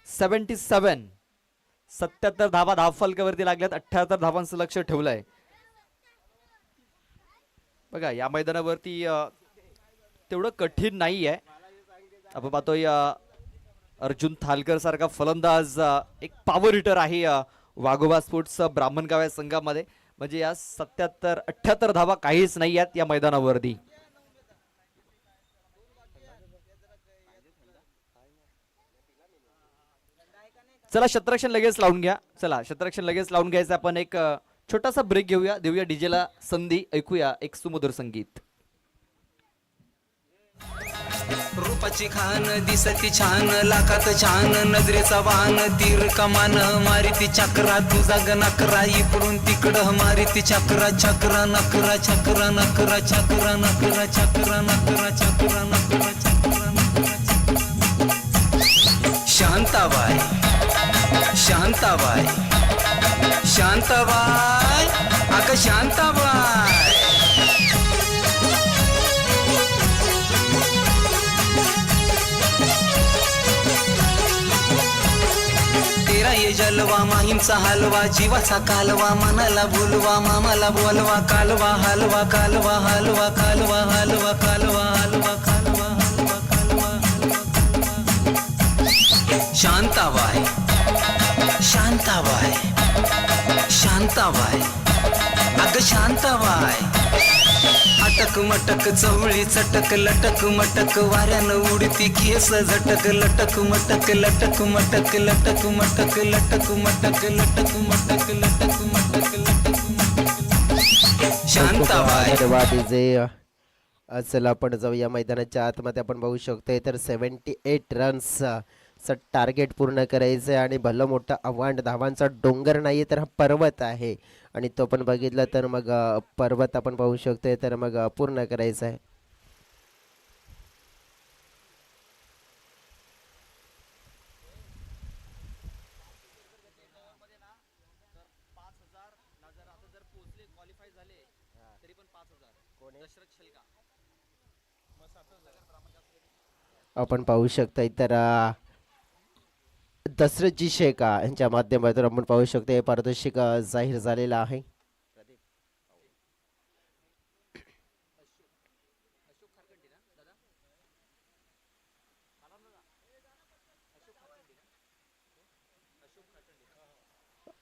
77 धावा धावफलकावरती लागल्यात. 78 धावांचं लक्ष ठेवलंय. बघा या मैदानावरती तेवढं कठीण नाही आहे. आपण पाहतोय अर्जुन थालकर सारखा फलंदाज एक पॉवर हिटर आहे वाघोबा स्पोर्ट्स ब्राह्मणगाव या संघामध्ये. म्हणजे या 77-78 धावा काहीच नाही आहेत या मैदानावरती. चला क्षेत्ररक्षण लगेच लावून घ्या. चला क्षेत्ररक्षण लगेच लावून घ्यायचं. आपण एक छोटासा ब्रेक घेऊया. देऊया डीजेला संधी. ऐकूया एक सुमधुर संगीत. रूपाची खान दिसती छान लाखात छान नजरेचा वाहन तीर कमान मारिती चक्रा तुझा गणकरा इकडून तिकडं मारिती चक्रा चक्रा नकरा चक्रा नकरा चक्रा नकरा चक्रा नकरा चक्रा नकरा चक्रा नकरा शांताबाई शांताबाई शांताबाई अगं शांताबाई तेरा ये जलवा माहीमचा हलवा जीवाचा कालवा मनाला बोलवा मामाला बोलवा कालवा हलवा कालवा हलवा कालवा हलवा कालवा हलवा कालवा हलवा कालवा शांताबाई शांताबाई शांताबाई अगं शांताबाई अटक मटक चवळी चटक लटक मटक वाऱ्यानं उडती केस झटक लटक मटक लटक मटक लटक मटक लटक मटक लटक मटक लटक मटक लटक शांताबाई. धन्यवाद डीजे. चला आपण जाऊया मैदानाच्या आतमध्ये. आपण बघू शकतोय तर 78 रन्स टार्गेट पूर्ण करायचं आहे आणि भलं मोठं आव्हान. धावांचा डोंगर नाही तर हा पर्वत आहे आणि तो पण बघितला तर मग पर्वत आपण पाहू शकतोय तर मग पूर्ण करायचं आहे. आपण पाहू शकतोय तर दशरथजी शेखा यांच्या माध्यमातून आपण पाहू शकतो पारितोषिक जाहीर झालेला आहे.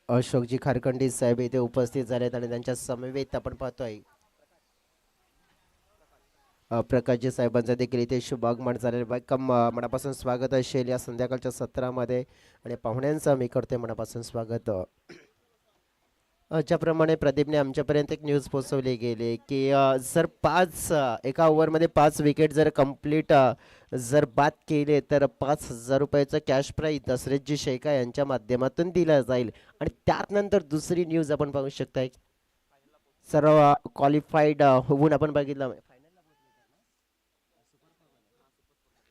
अशोकजी खारखंडी साहेब इथे उपस्थित झालेत आणि त्यांच्या समवेत आपण पाहतोय प्रकाशजी साहेबांचा देखील इथे शुभ आगमन झालेलं आहे. मनापासून स्वागत असेल या संध्याकाळच्या सत्रामध्ये आणि पाहुण्यांचं मी करते मनापासून स्वागत. ज्याप्रमाणे प्रदीपने आमच्यापर्यंत एक न्यूज पोहोचवली गेली की जर एका ओव्हरमध्ये 5 विकेट जर कंप्लीट जर बाद केले तर 5,000 रुपयाचं कॅश प्राईज दशरथजी शेखा यांच्या माध्यमातून दिला जाईल. आणि त्यानंतर दुसरी न्यूज आपण पाहू शकताय सर्व क्वालिफाईड होऊन आपण बघितलं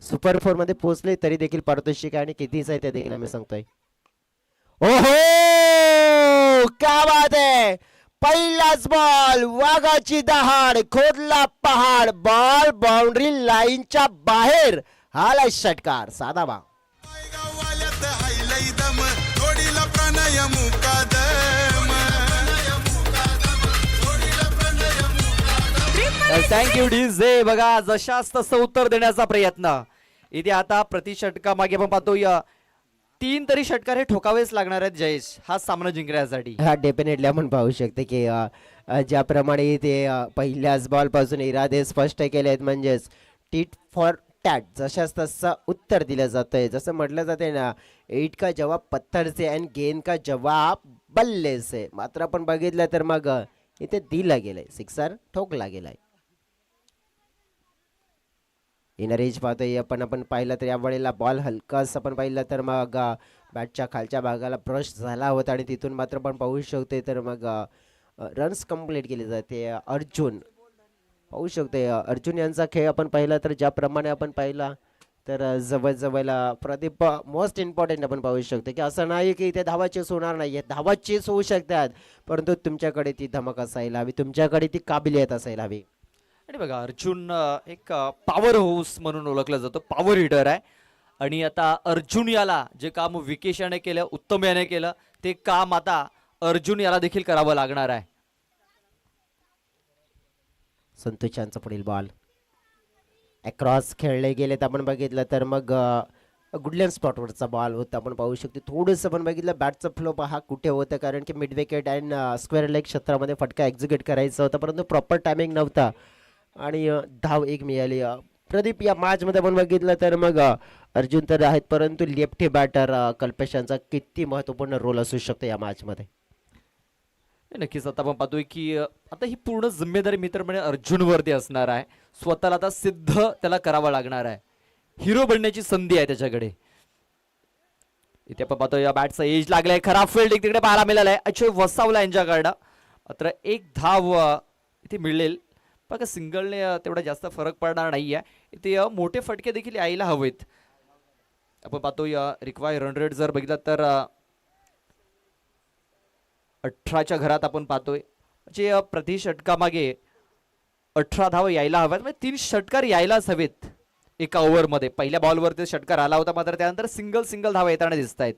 सुपर 4 मध्ये पोहोचले तरी देखील पारितोषिक आणि कितीच आहे ते देखील आम्ही सांगतोय. ओहो क्या बात आहे. पहिलाच बॉल वाघाची दहाड खोदला पहाड बॉल बाउंड्री लाईनच्या बाहेर हाला षटकार साधा बा. गावाल्यात हायलय दम जोडीला प्रणय मुकादम जोडीला प्रणय मुकादम. Thank you DJ. बघा जशास तसं उत्तर देण्याचा प्रयत्न इथे. आता प्रति षटका मागे आपण पाहतोय 3 तरी षटकार हे ठोकावेच लागणार आहेत जयेश हा सामना जिंकण्यासाठी. हा डेफिनेटली आपण पाहू शकतो की ज्याप्रमाणे ते पहिल्याच बॉल पासून इरादे स्पष्ट केले आहेत म्हणजेच टीट फॉर टॅट जशाच तसं उत्तर दिलं जातंय. जसं म्हटलं जाते ना ईट का जवाब पत्थर से आणि गेंद का जवाब बल्ले से. मात्र आपण बघितलं तर मग इथे दिलं गेलंय सिक्सर ठोकला गेलाय. इनरेज पाहतोय आपण पाहिलं तर यावेळेला बॉल हलकाच आपण पाहिलं तर मग बॅटच्या खालच्या भागाला ब्रश झाला होता आणि तिथून मात्र आपण पाहू शकतो तर मग रन्स कंप्लीट केले जाते. अर्जुन पाहू शकते अर्जुन यांचा खेळ आपण पाहिला तर ज्याप्रमाणे आपण पाहिला तर जवळजवळ प्रदीप मोस्ट इम्पॉर्टंट आपण पाहू शकतो की असं नाही की इथे धावा चेस होणार नाही, धावा चेस होऊ शकतात, परंतु तुमच्याकडे ती धमक असायला हवी, तुमच्याकडे ती काबिलियत असायला हवी. आणि बघा अर्जुन एक पॉवर हाऊस म्हणून ओळखला जातो, पॉवर हिटर आहे. आणि आता अर्जुन याला जे काम विकेश याने केलं, उत्तम याने केलं, ते काम आता अर्जुन याला देखील करावं लागणार आहे. संतोष यांचा पुढील बॉल अक्रॉस खेळले गेले तर आपण बघितलं तर मग गुडलँड स्पॉटवरचा बॉल होता. आपण पाहू शकतो थोडंसं आपण बघितलं बॅटचं फ्लो पहा कुठे होतं, कारण की mid wicket and square leg क्षेत्रामध्ये फटका एक्झिक्यूट करायचा होता, परंतु प्रॉपर टायमिंग नव्हता आणि धाव एक मिळाली. प्रदीप या मॅचमध्ये आपण बघितलं तर मग अर्जुन तर आहेत, परंतु लेफ्टी बॅटर कल्पेश यांचा किती महत्त्वपूर्ण रोल असू शकतो या मॅचमध्ये. नक्कीच आता आपण पाहतोय की आता ही पूर्ण जिम्मेदारी मित्र म्हणजे अर्जुनवरती असणार आहे. स्वतःला आता सिद्ध त्याला करावं लागणार आहे, हिरो बनण्याची संधी आहे त्याच्याकडे. इथे आपण पाहतोय या बॅटचा एज लागलाय, खराब फिल्डिंग तिकडे पाहायला मिळालाय अक्षय वसावला यांच्याकडं. मात्र एक धाव इथे मिळेल, बघा सिंगलने तेवढा जास्त फरक पडणार नाहीये, इथे मोठे फटके देखील यायला हवेत. आपण पाहतोय रिक्वायर रन रेट जर बघितला तर 18च्या घरात आपण पाहतोय, जे प्रति षटकामागे 18 धाव यायला हव्यात, म्हणजे 3 षटकार यायलाच हवेत एका ओव्हरमध्ये. पहिल्या बॉलवरती षटकार आला होता, मात्र त्यानंतर सिंगल धाव येताना दिसत आहेत.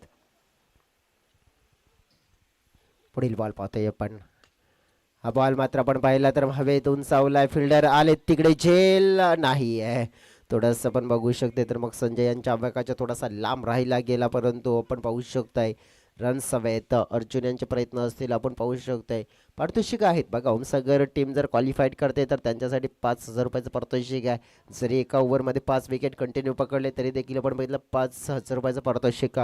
पुढील बॉल पाहतोय आपण, हा बॉल मात्र आपण पाहिला तर हवेत उंचावलाय, फिल्डर आले तिकडे, झेल नाही आहे. थोडंसं आपण बघू शकते तर मग संजय यांच्या आवाकाच्या थोडासा लांब राहिला गेला, परंतु आपण पाहू शकताय रन्स हवेत, अर्जुन यांचे प्रयत्न असतील आपण पाहू शकतोय. पारितोषिक आहेत बघा, ओमसागर टीम जर क्वालिफाईड करते तर त्यांच्यासाठी 5,000 रुपयाचं पारितोषिक आहे. जरी एका ओव्हरमध्ये 5 विकेट कंटिन्यू पकडले तरी देखील आपण बघितलं 5,000 रुपयाचं पारितोषिक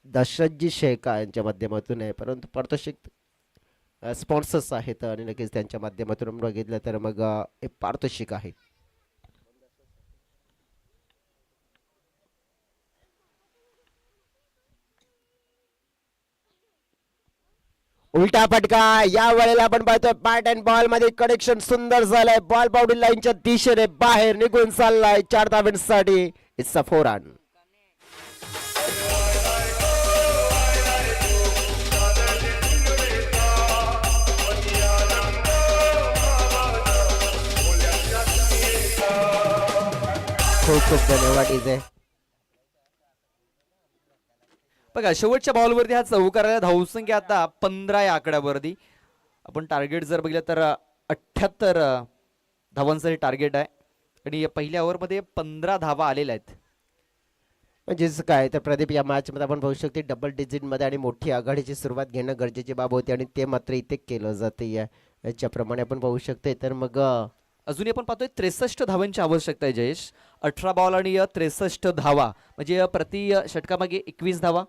दशरथजी शेखा यांच्या माध्यमातून आहे, परंतु पारितोषिक स्पॉन्सर्स आहेत आणि नक्कीच त्यांच्या माध्यमातून बघितलं तर मग हे पारितोषिक आहे. उलटा फटका या वेळेला आपण पाहतोय, बॅट अँड बॉल मध्ये कनेक्शन सुंदर झालंय, बॉल बाउंड्री लाईनच्या दिशेने बाहेर निघून चाललाय 4 धावांसाठी. It's a 4 run. खूप खूप धन्यवाद इजे. बघा शेवटच्या बॉलवरती हा चौकाराला धावसंख्या आता 15 या आकड्यावरती. आपण टार्गेट जर बघितलं तर 78 धावांचं हे टार्गेट आहे आणि पहिल्या ओव्हरमध्ये 15 धावा आलेल्या आहेत. म्हणजेच काय तर प्रदीप या मॅचमध्ये आपण पाहू शकते डबल डिजिटमध्ये आणि मोठी आघाडीची सुरुवात घेणं गरजेची बाब होती आणि ते मात्र इथे केलं जाते. याच्याप्रमाणे आपण पाहू शकते तर मग अजूनही आपण पाहतोय 63 धावांची आवश्यकता आहे जयेश. 18 बॉल आणि 63 धावा म्हणजे प्रति षटकामागे 21 धावा.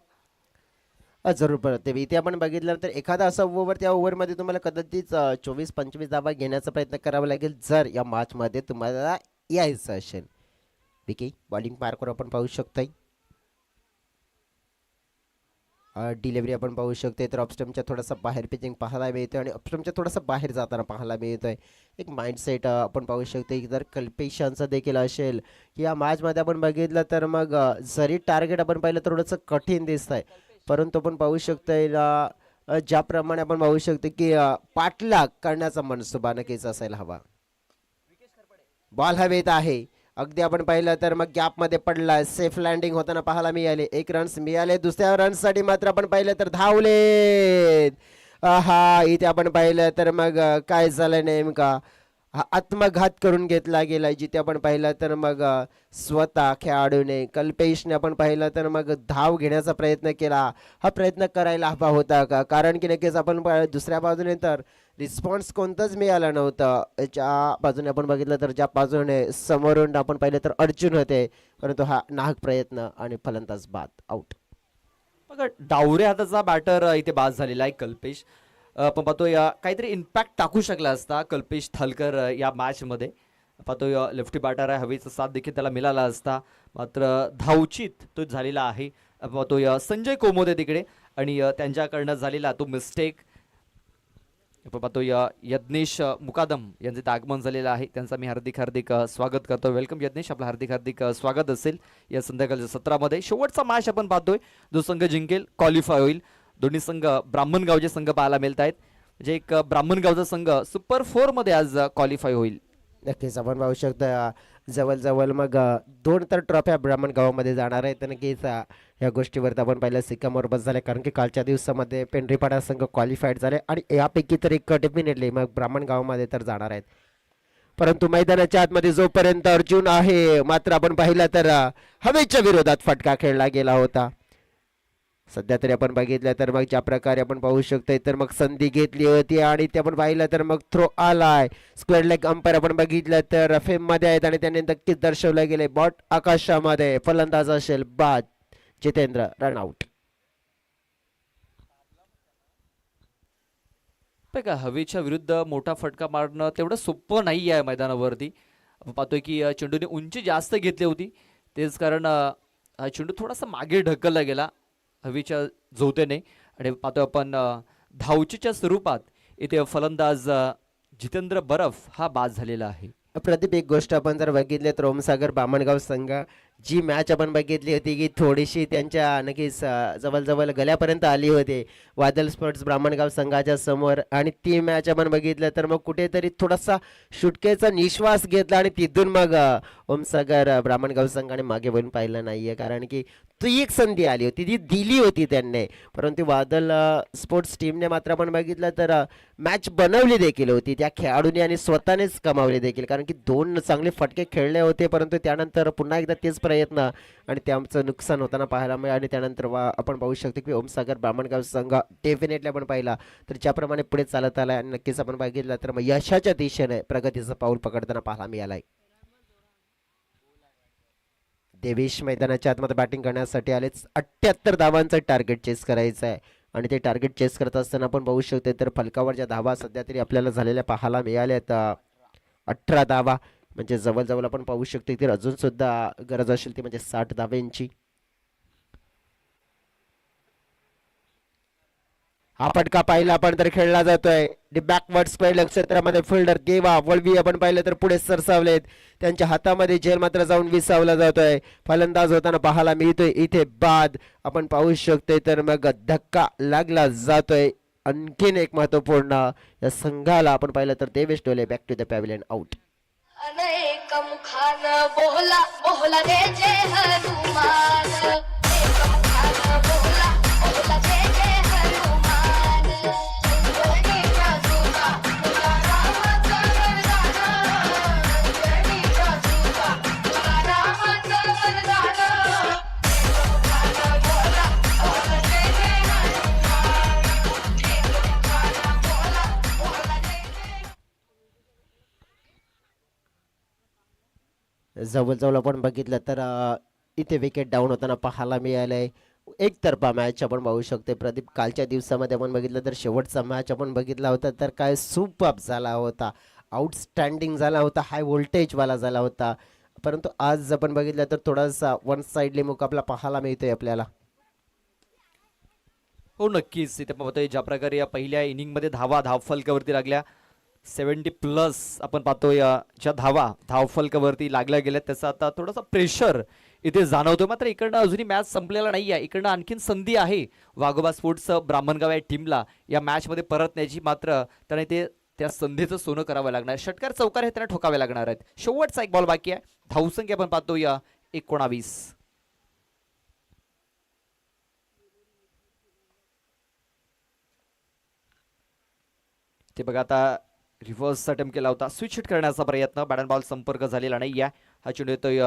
जरूर पडते. इथे आपण बघितलं तर एखादा असा ओव्हर त्या ओव्हरमध्ये तुम्हाला कदाचित 24-25 धावा घेण्याचा प्रयत्न करावा लागेल जर या मॅचमध्ये तुम्हाला यायचं असेल. विकी बॉलिंग मार्कवर आपण पाहू शकतोय, डिलिव्हरी आपण पाहू शकते तर ऑफस्टमच्या थोडासा बाहेर पिचिंग पाहायला मिळतोय आणि ऑफस्टमच्या थोडासा बाहेर जाताना पाहायला मिळतोय. एक माइंडसेट आपण पाहू शकतो की जर कल्पेशांचं देखील असेल की या मॅचमध्ये आपण बघितलं तर मग जरी टार्गेट आपण पाहिलं तर थोडंसं कठीण दिसत आहे, परंतु आपण पाहू शकतोय ज्याप्रमाणे आपण पाहू शकतो की पाठलाग करण्याचा मनसुबा नक्कीच असायला हवा. बॉल हवेत आहे, अगदी आपण पाहिलं तर मग गॅपमध्ये पडला, सेफ लँडिंग होताना पाहायला मिळाले. 1 रन्स मिळाले, दुसऱ्या रनसाठी मात्र आपण पाहिलं तर धावलेत. हा इथे आपण पाहिलं तर मग काय झालं नेमका हा आत्मघात करून घेतला गेला, जिथे आपण पाहिलं तर मग स्वतः खेळाडूने कल्पेशने आपण पाहिलं तर मग धाव घेण्याचा प्रयत्न केला. हा प्रयत्न करायला हवा होता का, कारण की नक्कीच आपण दुसऱ्या बाजूने तर रिस्पॉन्स कोणताच मिळाला नव्हता. ज्या बाजूने आपण बघितलं तर ज्या बाजूने समोरून आपण पाहिलं तर अर्जुन होते, परंतु हा नाहक प्रयत्न आणि फलंदाज बाद आउट. बघा डावरे हाताचा बॅटर इथे बाद झालेला आहे कल्पेश. आपण पाहतोय काहीतरी इम्पॅक्ट टाकू शकला असता कल्पेश थालकर या मॅचमध्ये. पाहतोय लेफ्टी बॅटर आहे, हवेचा साथ देखील त्याला मिळाला असता, मात्र धावचित तो झालेला आहे. पाहतोय संजय कोमोदे तिकडे आणि त्यांच्याकडनं झालेला तो मिस्टेक. आपण पाहतो यज्ञेश मुकादम यांचे इथं आगमन झालेलं आहे. त्यांचा मी हार्दिक स्वागत करतो. वेलकम यज्ञेश, आपलं हार्दिक स्वागत असेल या संध्याकाळच्या सत्रामध्ये. शेवटचा मॅच आपण पाहतोय, जो संघ जिंकेल क्वालिफाय होईल. दोन्ही संघ ब्राह्मणगावचे संघ पाहायला मिळत आहेत. म्हणजे एक ब्राह्मणगावचा संघ सुपर 4 मध्ये आज क्वालिफाय होईल. नक्कीच आपण पाहू शकता जवळ मग 2 तर ट्रॉफ्या ब्राह्मण गावामध्ये जाणार आहेत. तर नक्कीच या गोष्टीवर आपण पहिलं शिक्कामोर्तब बस झाले, कारण की कालच्या दिवसामध्ये पेंढरीपाडा संघ क्वालिफाईड झाले आणि यापैकी तर एक डेफिनेटली मग ब्राह्मण गावामध्ये तर जाणार आहेत. परंतु मैदानाच्या आतमध्ये जोपर्यंत अर्जुन आहे, मात्र आपण पाहिलं तर हवेच्या विरोधात फटका खेळला गेला होता. सध्या तरी आपण बघितलं तर मग ज्या प्रकारे आपण पाहू शकतोय तर मग संधी घेतली होती आणि ते आपण पाहिलं तर मग थ्रो आलाय. स्क्वेअर लेग अंपायर आपण बघितलं तर फेम मध्ये आहेत आणि त्यांनी नक्कीच दर्शवलं गेले बॉट आकाशामध्ये. फलंदाज असेल बाद, जितेंद्र रनआउट. बघा, हवेच्या विरुद्ध मोठा फटका मारणं तेवढं सोपं नाही आहे मैदानावरती. आपण पाहतोय की चेंडूने उंची जास्त घेतली होती, तेच कारण हा चेंडू थोडासा मागे ढकलला गेला हवेच्या झोतेने. आणि पाहतोय आपण धावचीच्या स्वरूपात इथे फलंदाज जितेंद्र बरफ हा बाद झालेला आहे. प्रदीप, एक गोष्ट आपण जर बघितली तर ओमसागर बामणगाव संघ जी मॅच आपण बघितली होती की थोडीशी त्यांच्या नक्कीच जवळजवळ गल्यापर्यंत आली होती वादल स्पोर्ट्स ब्राह्मणगाव संघाच्या समोर, आणि ती मॅच आपण बघितलं तर मग कुठेतरी थोडासा सुटकेचा निश्वास घेतला आणि तिथून मग ओमसागर ब्राह्मणगाव संघाने मागे वळून पाहिलं नाहीये, कारण की ती एक संधी आली होती, ती दिली होती त्यांनी. परंतु वादल स्पोर्ट्स टीमने मात्र आपण बघितलं तर मॅच बनवली देखील होती त्या खेळाडूंनी आणि स्वतःनेच कमावली देखील, कारण की 2 चांगले फटके खेळले होते. परंतु त्यानंतर पुन्हा एकदा तेच प्रयत्न आणि त्यांचं नुकसान होताना पाहायला मिळालं. आणि त्यानंतर आपण पाहू शकतो की ओमसागर ब्राह्मणगाव संघ डेफिनेटली आपण पाहिला तर ज्याप्रमाणे पुढे चालत आलाय आणि नक्कीच आपण बघितलं तर मग यशाच्या दिशेने प्रगतीचं पाऊल पकडताना पाहायला मिळालंय. देवेश मैदानाच्या आतमध्ये बॅटिंग करण्यासाठी आलेच. 78 धावांचं टार्गेट चेस करायचं आहे आणि ते टार्गेट चेस करत असताना आपण पाहू शकतो तर फलकावरच्या धावा सध्या तरी आपल्याला झालेल्या पाहायला मिळाल्यात 18 धावा. म्हणजे जवळजवळ आपण पाहू शकतो की अजून सुद्धा गरज असेल ती म्हणजे 60 धाव्यांची. हा फटका पाहिला आपण तर खेळला जातोय बॅकवर्ड स्क्वेअर क्षेत्रामध्ये. फिल्डर देवा वळवी आपण पाहिलं तर पुढे सरसावलेत, त्यांच्या हातामध्ये झेल मात्र जाऊन विसावला जातोय. फलंदाज होताना पाहायला मिळतोय इथे बाद. आपण पाहू शकतोय तर मग धक्का लागला जातोय. आणखीन एक महत्वपूर्ण या संघाला आपण पाहिलं तर Devesh Dole back to the pavilion out. अनेक मुखान बोला बोला जय जय हनुमान. एक मुखान बोला बोला जय जय हनुमान. रंजनीच्या सुता तुला रामाचं वरदान. रंजनीच्या सुता तुला रामाचं वरदान. एक मुखान बोला बोला जय जय हनुमान. एक मुखान बोला बोला जय जय. जवळजवळ आपण बघितलं तर इथे विकेट डाऊन होताना पाहायला मिळालंय. एकतर्फा मॅच आपण पाहू शकतो. प्रदीप, कालच्या दिवसामध्ये आपण बघितलं तर शेवटचा मॅच आपण बघितला होता तर काय सुपर्ब झाला होता, आउटस्टँडिंग झाला होता, हाय व्होल्टेजवाला झाला होता. परंतु आज आपण बघितलं तर थोडासा वन साइडली मुकाबला पाहायला मिळतोय आपल्याला. हो, नक्कीच. इथे पाहतोय ज्या प्रकारे या पहिल्या इनिंगमध्ये धावफलकावरती लागल्या 70+ आपण पाहतोय ज्या धावफलकावरती लागल्या गेल्या, त्याचा आता थोडासा प्रेशर इथे जाणवतोय. मात्र इकडनं अजूनही मॅच संपलेला नाही आहे. इकडनं आणखीन संधी आहे वाघोबा स्पोर्ट्स ब्राह्मणगाव या टीमला या मॅचमध्ये परतण्याची. मात्र त्याने ते त्या संधीचं सोनं करावं लागणार. षटकार चौकार हे त्यांना ठोकावे लागणार आहेत. शेवटचा एक बॉल बाकी आहे. धावसंख्या आपण पाहतोय 19. ते बघा, आता रिव्हर्स अटेम्प्ट केला होता, स्विच हिट करण्याचा प्रयत्न, बॅट अँड बॉल संपर्क झालेला नाही आहे. हा चेंडू येतोय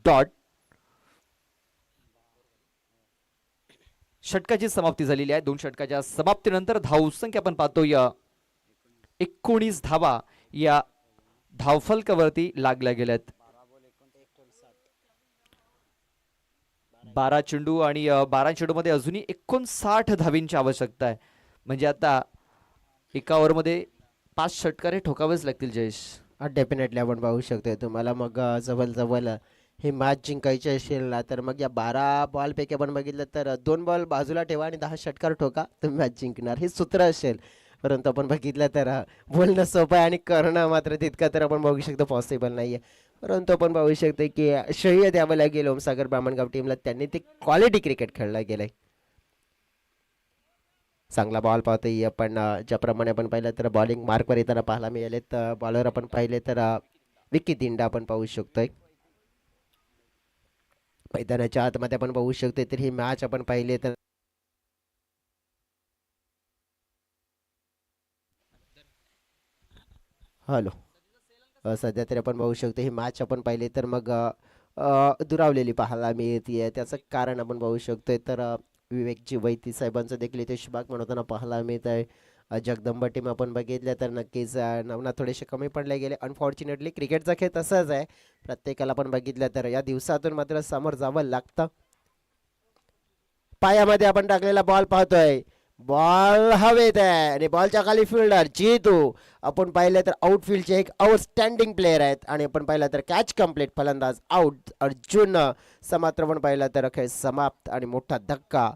डॉट. षटकाची समाप्ती झालेली आहे. 2 षटकाच्या समाप्तीनंतर धावसंख्या आपण पाहतोय 19 धावा या धावफलकावरती लागल्या गेल्यात. 12 चेंडू आणि 12 चेंडूमध्ये अजूनही 59 धावींची आवश्यकता आहे. म्हणजे आता एका ओव्हरमध्ये 5 षटकार हे ठोकावेच लागतील. जयेश, हा डेफिनेटली आपण पाहू शकतोय. तुम्हाला मग जवळजवळ हे मॅच जिंकायचे असेल ना तर मग या 12 बॉलपैकी आपण बघितलं तर 2 बॉल बाजूला ठेवा आणि 10 षटकार ठोका, तुम्ही मॅच जिंकणार, हे सूत्र असेल. परंतु आपण बघितलं तर बोलणं सोपं आहे आणि करणं मात्र तितकं तर आपण बघू शकतो पॉसिबल नाही आहे. परंतु आपण पाहू शकतो की श्रेय द्यावं लागेल ओमसागर ब्राह्मणगाव टीमला. त्यांनी ते क्वालिटी क्रिकेट खेळलं गेलंय. चांगला बॉल पाहतोय आपण. ज्याप्रमाणे आपण पाहिलं तर बॉलिंग मार्कवर येताना पाहायला मिळाले. तर बॉलर आपण पाहिले तर विकी दिंडा आपण पाहू शकतोय. मैदानाच्या आतमध्ये आपण पाहू शकतोय. तर ही मॅच आपण पाहिली तर हॅलो सध्या तरी आपण पाहू शकतो ही मॅच आपण पाहिली तर मग दुरावलेली पाहायला मिळते. त्याचं कारण आपण पाहू शकतोय तर विवेकजी वैती साहेबांचं देखील इथे शुभाग म्हणताना पाहायला मिळत आहे. जगदंबा टीम आपण बघितल्या तर नक्कीच नवना थोडेसे कमी पडले गेले. अनफॉर्च्युनेटली क्रिकेटचा खेळ तसाच आहे. प्रत्येकाला आपण बघितलं तर या दिवसातून मात्र समोर जावं लागतं. पायामध्ये आपण टाकलेला बॉल पाहतोय. बॉल हवेत आहे आणि बॉलच्या खाली फिल्डर जीतू आपण पाहिलं तर आउटफील्डचे एक आउटस्टँडिंग प्लेअर आहेत. आणि आपण पाहिलं तर कॅच कम्प्लीट फलंदाज आउट. अर्जुन समात्र पण पाहिलं तर खेळ समाप्त आणि मोठा धक्का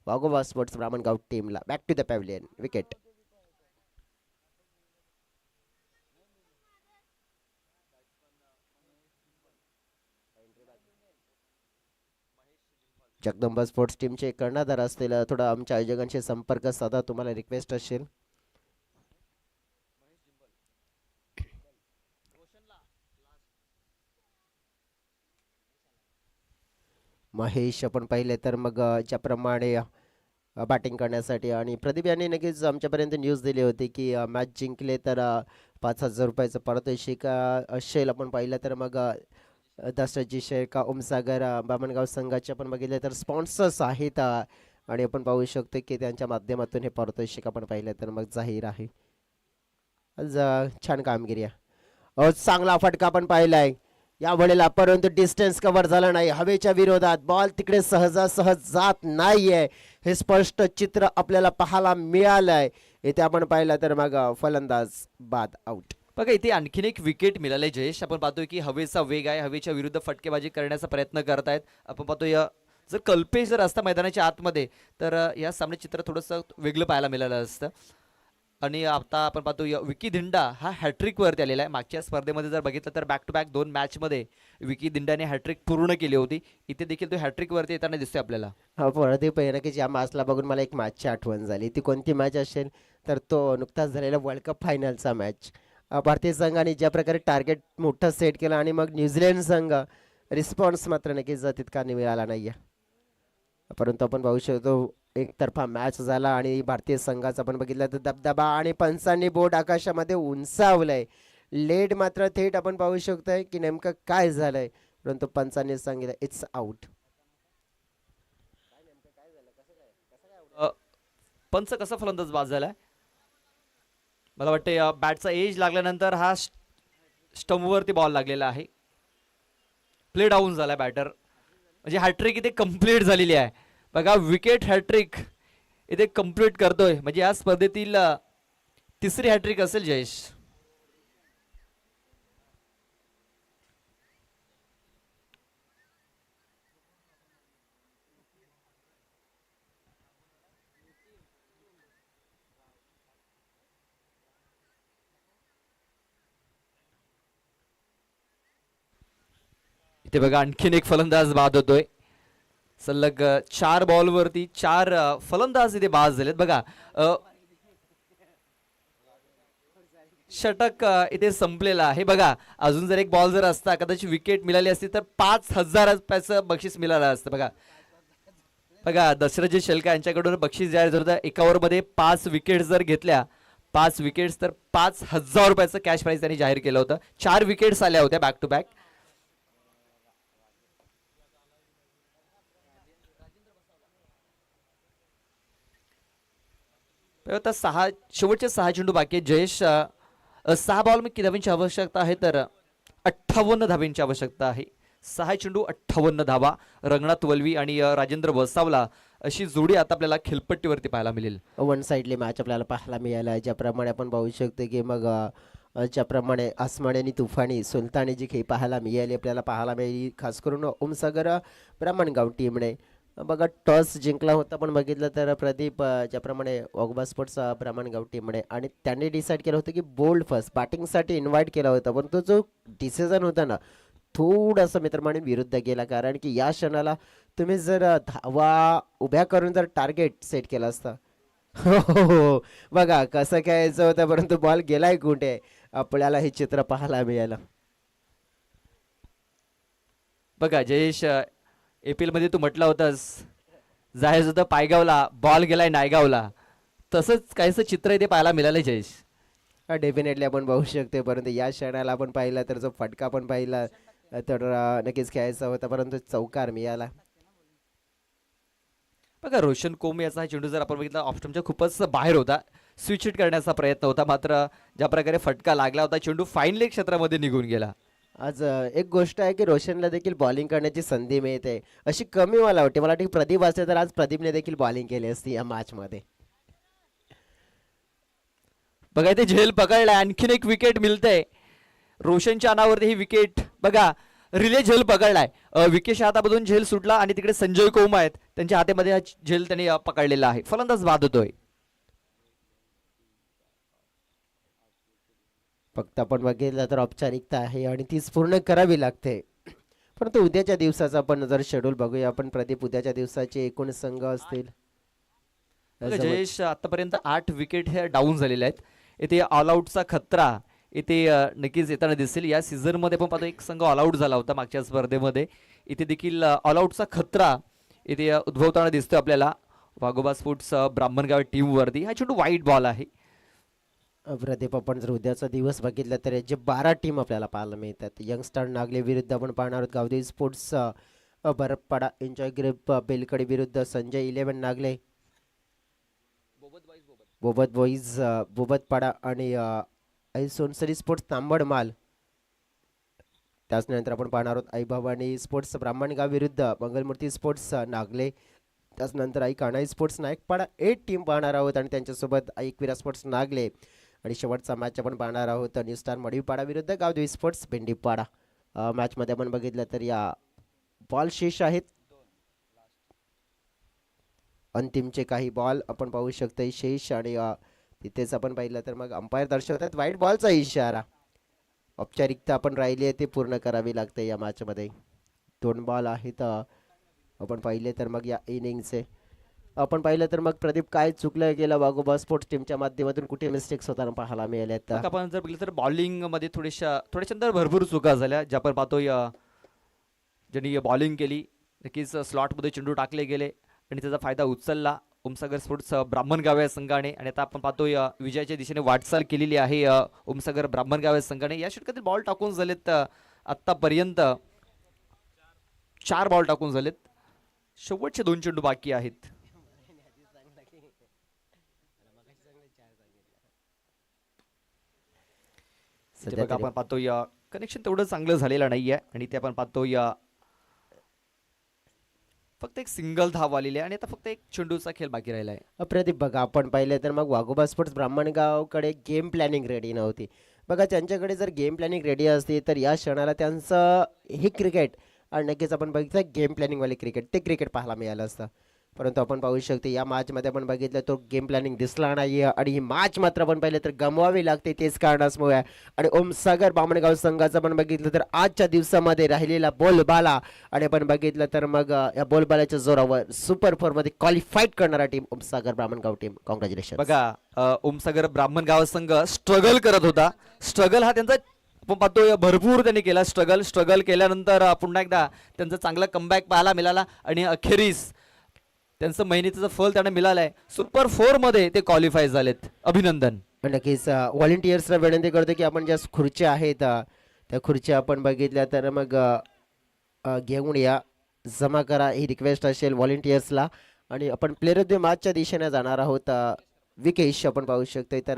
वाघोबा स्पोर्ट्स ब्राह्मणगाव टीमला. Back to the pavilion wicket. Jagdamba sports टीमचे कर्णधार असलेला थोडा आमच्या आयोजकांशी संपर्क साधा तुम्हाला रिक्वेस्ट असेल. महेश आपण पाहिले तर मग ज्याप्रमाणे बॅटिंग करण्यासाठी आणि प्रदीप यांनी नक्कीच आमच्यापर्यंत न्यूज दिली होती की मॅच जिंकले तर 5,000 रुपयाचं पारितोषिक असेल. आपण पाहिलं तर मग दसराजी शेख ओमसागर बामणगाव संघाचे आपण बघितले तर स्पॉन्सर्स आहेत. आणि आपण पाहू शकतो की त्यांच्या माध्यमातून हे पारितोषिक आपण पाहिलं तर मग जाहीर आहे. आज छान कामगिरी आहे. चांगला फटका आपण पाहिलाय या वेळेला परंतु डिस्टन्स कव्हर झाला नाही. हवेच्या विरोधात बॉल तिकडे सहजासहज जात नाहीये हे स्पष्ट चित्र आपल्याला पाहायला मिळालंय. इथे आपण पाहिलं तर मग फलंदाज बाद आउट. बघा इथे आणखीन एक विकेट मिळाले जयेश. आपण पाहतोय की हवेचा वेग आहे. हवेच्या विरुद्ध फटकेबाजी करण्याचा प्रयत्न करत आहेत. आपण पाहतोय जर कल्पेश जर असता मैदानाच्या आतमध्ये तर या सामने चित्र थोडंसं वेगळं पाहायला मिळालं असतं. आणि आता आपण पाहतो विकी दिंडा हा हॅट्रिक वरती आलेला आहे. मागच्या स्पर्धेमध्ये जर बघितलं तर बॅक टू बॅक 2 मॅचमध्ये विकी दिंडाने हॅट्रिक पूर्ण केली होती. इथे देखील तो हॅट्रिक वरती येताना दिसतोय आपल्याला. प्रदीप आहे ना की ज्या मॅचला बघून मला एक मॅचची आठवण झाली. ती कोणती मॅच असेल तर तो नुकताच झालेला वर्ल्ड कप फायनलचा मॅच. भारतीय संघाने ज्या प्रकारे टार्गेट मोठं सेट केलं आणि मग न्यूझीलंड संघ रिस्पॉन्स मात्र नक्कीच तितका मिळाला नाही. परंतु आपण पाहू शकतो एकतर्फा मॅच झाला आणि भारतीय संघाचा आपण बघितलं तर दबदबा आणि पंचांनी बोट आकाशामध्ये उंचावलंय. लेट मात्र थेट आपण पाहू शकतोय की नेमकं काय झालंय. परंतु पंचांनी सांगितलं इट्स आउट. पंच कसा फलंदाज बाद झालाय. मला वाटतं बॅटचा एज लागल्यानंतर हा स्टंपवरती बॉल लागलेला आहे. प्ले डाऊन झालाय बॅटर. म्हणजे हॅट्रिक इथे कम्प्लीट झालेली आहे. बघा विकेट हॅट्रिक इथे कम्प्लीट करतोय. म्हणजे या स्पर्धेतील तिसरी हॅट्रिक असेल जयेश. इथे बघा आणखीन एक फलंदाज बाद होतोय. सलग 4 बॉलवरती 4 फलंदाज इथे बाद झालेत. बघा षटक इथे संपलेला आहे. बघा अजून जर एक बॉल जर असता कदाचित विकेट मिळाली असती तर 5,000 रुपयाचं बक्षीस मिळालं असतं. बघा बघा दशरथजी शेलका यांच्याकडून बक्षीस जाहीर झालं. एका ओव्हरमध्ये 5 विकेट्स जर घेतल्या 5 विकेट्स तर 5,000 रुपयाचं कॅश प्राइज त्यांनी जाहीर केलं होतं. 4 विकेट्स आल्या होत्या बॅक टू बॅक. आता शेवटचे 6 चेंडू बाकी आहेत जयेश. 6 बॉल में किती धावांची आवश्यकता आहे तर 58 धावांची आवश्यकता आहे. 6 चेंडू 58 धावा. रंगनाथ वल्वी आणि राजेंद्र वसावला अशी जोडी आता आपल्याला खेळपट्टीवरती पाहायला मिळेल. वन साइडली मॅच आपल्याला पाहायला मिळाला आहे. ज्याप्रमाणे आपण पाहू शकतो की मग ज्याप्रमाणे आसमानी आणि तुफानी सुलतानी जी खेळ पाहायला मिळाली आपल्याला पाहायला मिळाली खास करून ओमसागर ब्राह्मणगाव टीमने. बघा टॉस जिंकला होता पण बघितलं तर प्रदीप ज्याप्रमाणे वॉगबा स्पोर्ट्स ब्राह्मणगाव टीमने आणि त्यांनी डिसाईड केलं होतं की बोल्ड फर्स्ट बॅटिंगसाठी इन्व्हाइट केला होता पण तो जो डिसिजन होता ना थोडासा मित्रमाने विरुद्ध गेला कारण की या क्षणाला तुम्ही जर धावा उभ्या करून जर टार्गेट सेट केला असता हो हो हो. बघा कसं खेळायचं होतं परंतु बॉल गेलाय कुठे आपल्याला हे चित्र पाहायला मिळालं. बघा जयेश एपीएल मध्ये तू म्हटलं होतंस जायचं होतं पायगावला बॉल गेलाय नायगावला, तसंच काहीसं चित्र इथे पाहायला मिळालं जयेश. डेफिनेटली आपण पाहू शकतो परंतु या क्षणाला आपण पाहिला तर जो फटका पण पाहिला तर नक्कीच खेळायचा होता परंतु चौकार मिळाला. बघा रोशन कोम याचा हा चेंडू जर आपण बघितला ऑप्शनच्या खूपच बाहेर होता, स्विच हिट करण्याचा प्रयत्न होता, मात्र ज्या प्रकारे फटका लागला होता चेंडू फाईन लेग क्षेत्रामध्ये निघून गेला. आज एक गोष्ट आहे की रोशनला देखील बॉलिंग करण्याची संधी मिळते अशी कमी मला वाटते. मला वाटते प्रदीप असते तर आज प्रदीपने देखील बॉलिंग केली असती या मॅच मध्ये. बघा इथे झेल पकडलाय, आणखीन एक विकेट मिळते रोशनच्या अनावरती ही विकेट. बघा रिले झेल पकडलाय, विकेटच्या हातामधून झेल सुटला आणि तिकडे संजय कोम आहेत त्यांच्या हातामध्ये हा झेल त्यांनी पकडलेला आहे. फलंदाज बाद होतोय. फक्त आपण बघितलं तर औपचारिकता आहे आणि तीच पूर्ण करावी लागते. परंतु उद्याच्या दिवसाचा आपण जर शेड्यूल बघूया आपण प्रदीप उद्याच्या दिवसाचे एकूण संघ असतील. बघा जयेश आतापर्यंत 8 विकेट हे डाऊन झालेले आहेत. इथे ऑल आउटचा खतरा इथे नक्कीच येताना दिसेल. या सीझन मध्ये पण पाहतो एक संघ ऑल आउट झाला होता मागच्या स्पर्धेमध्ये, इथे देखील ऑल आउटचा खतरा इथे उद्भवताना दिसतोय आपल्याला वाघोबा स्पोर्ट्स ब्राह्मणगाव टीम वरती. हा चेंडू वाईट बॉल आहे. प्रदीप आपण जर उद्याचा दिवस बघितला तर जे 12 टीम आपल्याला पाहायला मिळतात. यंगस्टार नागले विरुद्ध आपण पाहणार आहोत गावदेवी स्पोर्ट्स बरपपाडा एन्जॉय ग्रुप बेलकडे विरुद्ध संजय 11 नागले, बोबत बॉईज बोबतपाडा आणि सोनसरी स्पोर्ट्स तांबड माल. त्याचनंतर आपण पाहणार आहोत आई भवानी स्पोर्ट्स ब्राह्मणगाव विरुद्ध मंगलमूर्ती स्पोर्ट्स नागले. त्याचनंतर आई काणाई स्पोर्ट्स नायकपाडा 8 टीम पाहणार आहोत आणि त्यांच्यासोबत ऐकविरा स्पोर्ट्स नागले. आणि शेवटचा मॅच आपण पाहणार आहोत न्यू स्टार मडीपाडा विरुद्ध गावदेवी स्पोर्ट्स भेंडीपाडा. मॅचमध्ये आपण बघितलं तर या बॉल शेष आहेत, अंतिमचे काही बॉल आपण पाहू शकतो शेष आणि तिथेच आपण पाहिलं तर मग अंपायर दर्शवतात व्हाईट बॉलचा इशारा. औपचारिकता आपण राहिली आहे ते पूर्ण करावी लागते या मॅचमध्ये. 2 बॉल आहेत आपण पाहिले तर मग या इनिंगचे आपण पाहिलं तर मग प्रदीप काय चुकलं गेलं वाघोबा स्पोर्ट्स टीमच्या माध्यमातून कुठे मिस्टेक्स होताना पाहायला मिळाल्यात. आपण जर बघितलं तर बॉलिंग मध्ये थोड्याशा भरपूर चुका झाल्या ज्या आपण पाहतो ज्यांनी बॉलिंग केली नक्कीच स्लॉटमध्ये चेंडू टाकले गेले आणि त्याचा फायदा उचलला ओमसागर स्पोर्ट्स ब्राह्मणगाव या संघाने. आणि आता आपण पाहतोय विजयाच्या दिशेने वाटचाल केलेली आहे ओमसागर ब्राह्मणगाव या संघाने. या षटकातील बॉल टाकून झालेत आतापर्यंत 4 बॉल टाकून झालेत, शेवटचे 2 चेंडू बाकी आहेत. सध्या बघा आपण पाहतोय कनेक्शन तेवढं चांगलं झालेलं नाहीये आणि ते आपण पाहतोय फक्त एक सिंगल धाव आलेली आहे आणि आता फक्त एक चेंडूचा खेळ बाकी राहिला आहे. प्रदीप बघा आपण पाहिलं तर मग वाघोबा स्पोर्ट्स ब्राह्मणगावकडे गेम प्लॅनिंग रेडी नव्हती. बघा त्यांच्याकडे जर गेम प्लॅनिंग रेडी असती तर या क्षणाला त्यांचं हे क्रिकेट आणि नक्कीच आपण बघितलं गेम प्लॅनिंगवाले क्रिकेट ते क्रिकेट पाहायला मिळालं असतं. परंतु आपण पाहू शकतो या मॅचमध्ये आपण बघितलं तो गेम प्लॅनिंग दिसला नाही आणि ही मॅच मात्र आपण पाहिलं तर गमवावी लागते तेच कारणामुळे. आणि ओमसागर बामणगाव संघाचं आपण बघितलं तर आजच्या दिवसामध्ये राहिलेला बोलबाला आणि आपण बघितलं तर मग या बोलबालाच्या जोरावर सुपर 4 मध्ये क्वालिफाईड करणारा टीम ओमसागर ब्राह्मणगाव टीम. कॉंग्रॅच्युलेशन. बघा ओमसागर ब्राह्मणगाव संघ स्ट्रगल करत होता. स्ट्रगल हा त्यांचा आपण पाहतोय भरपूर त्यांनी केला. स्ट्रगल केल्यानंतर पुन्हा एकदा त्यांचा चांगला कमबॅक पाहायला मिळाला आणि अखेरीस त्यांचं मेहनतीचं फळ त्यांना मिळालंय. सुपर 4 मध्ये ते क्वालिफाय झालेत. अभिनंदन. नक्कीच व्हॉलेंटियर्सला विनंती करतो की आपण ज्या खुर्च्या आहेत त्या खुर्च्या आपण बघितल्या तर मग घेऊन या, जमा करा ही रिक्वेस्ट असेल व्हॉलेंटियर्सला. आणि आपण प्लेयर ऑफ द मॅचच्या दिशेने जाणार आहोत. विकेश आपण पाहू शकतो तर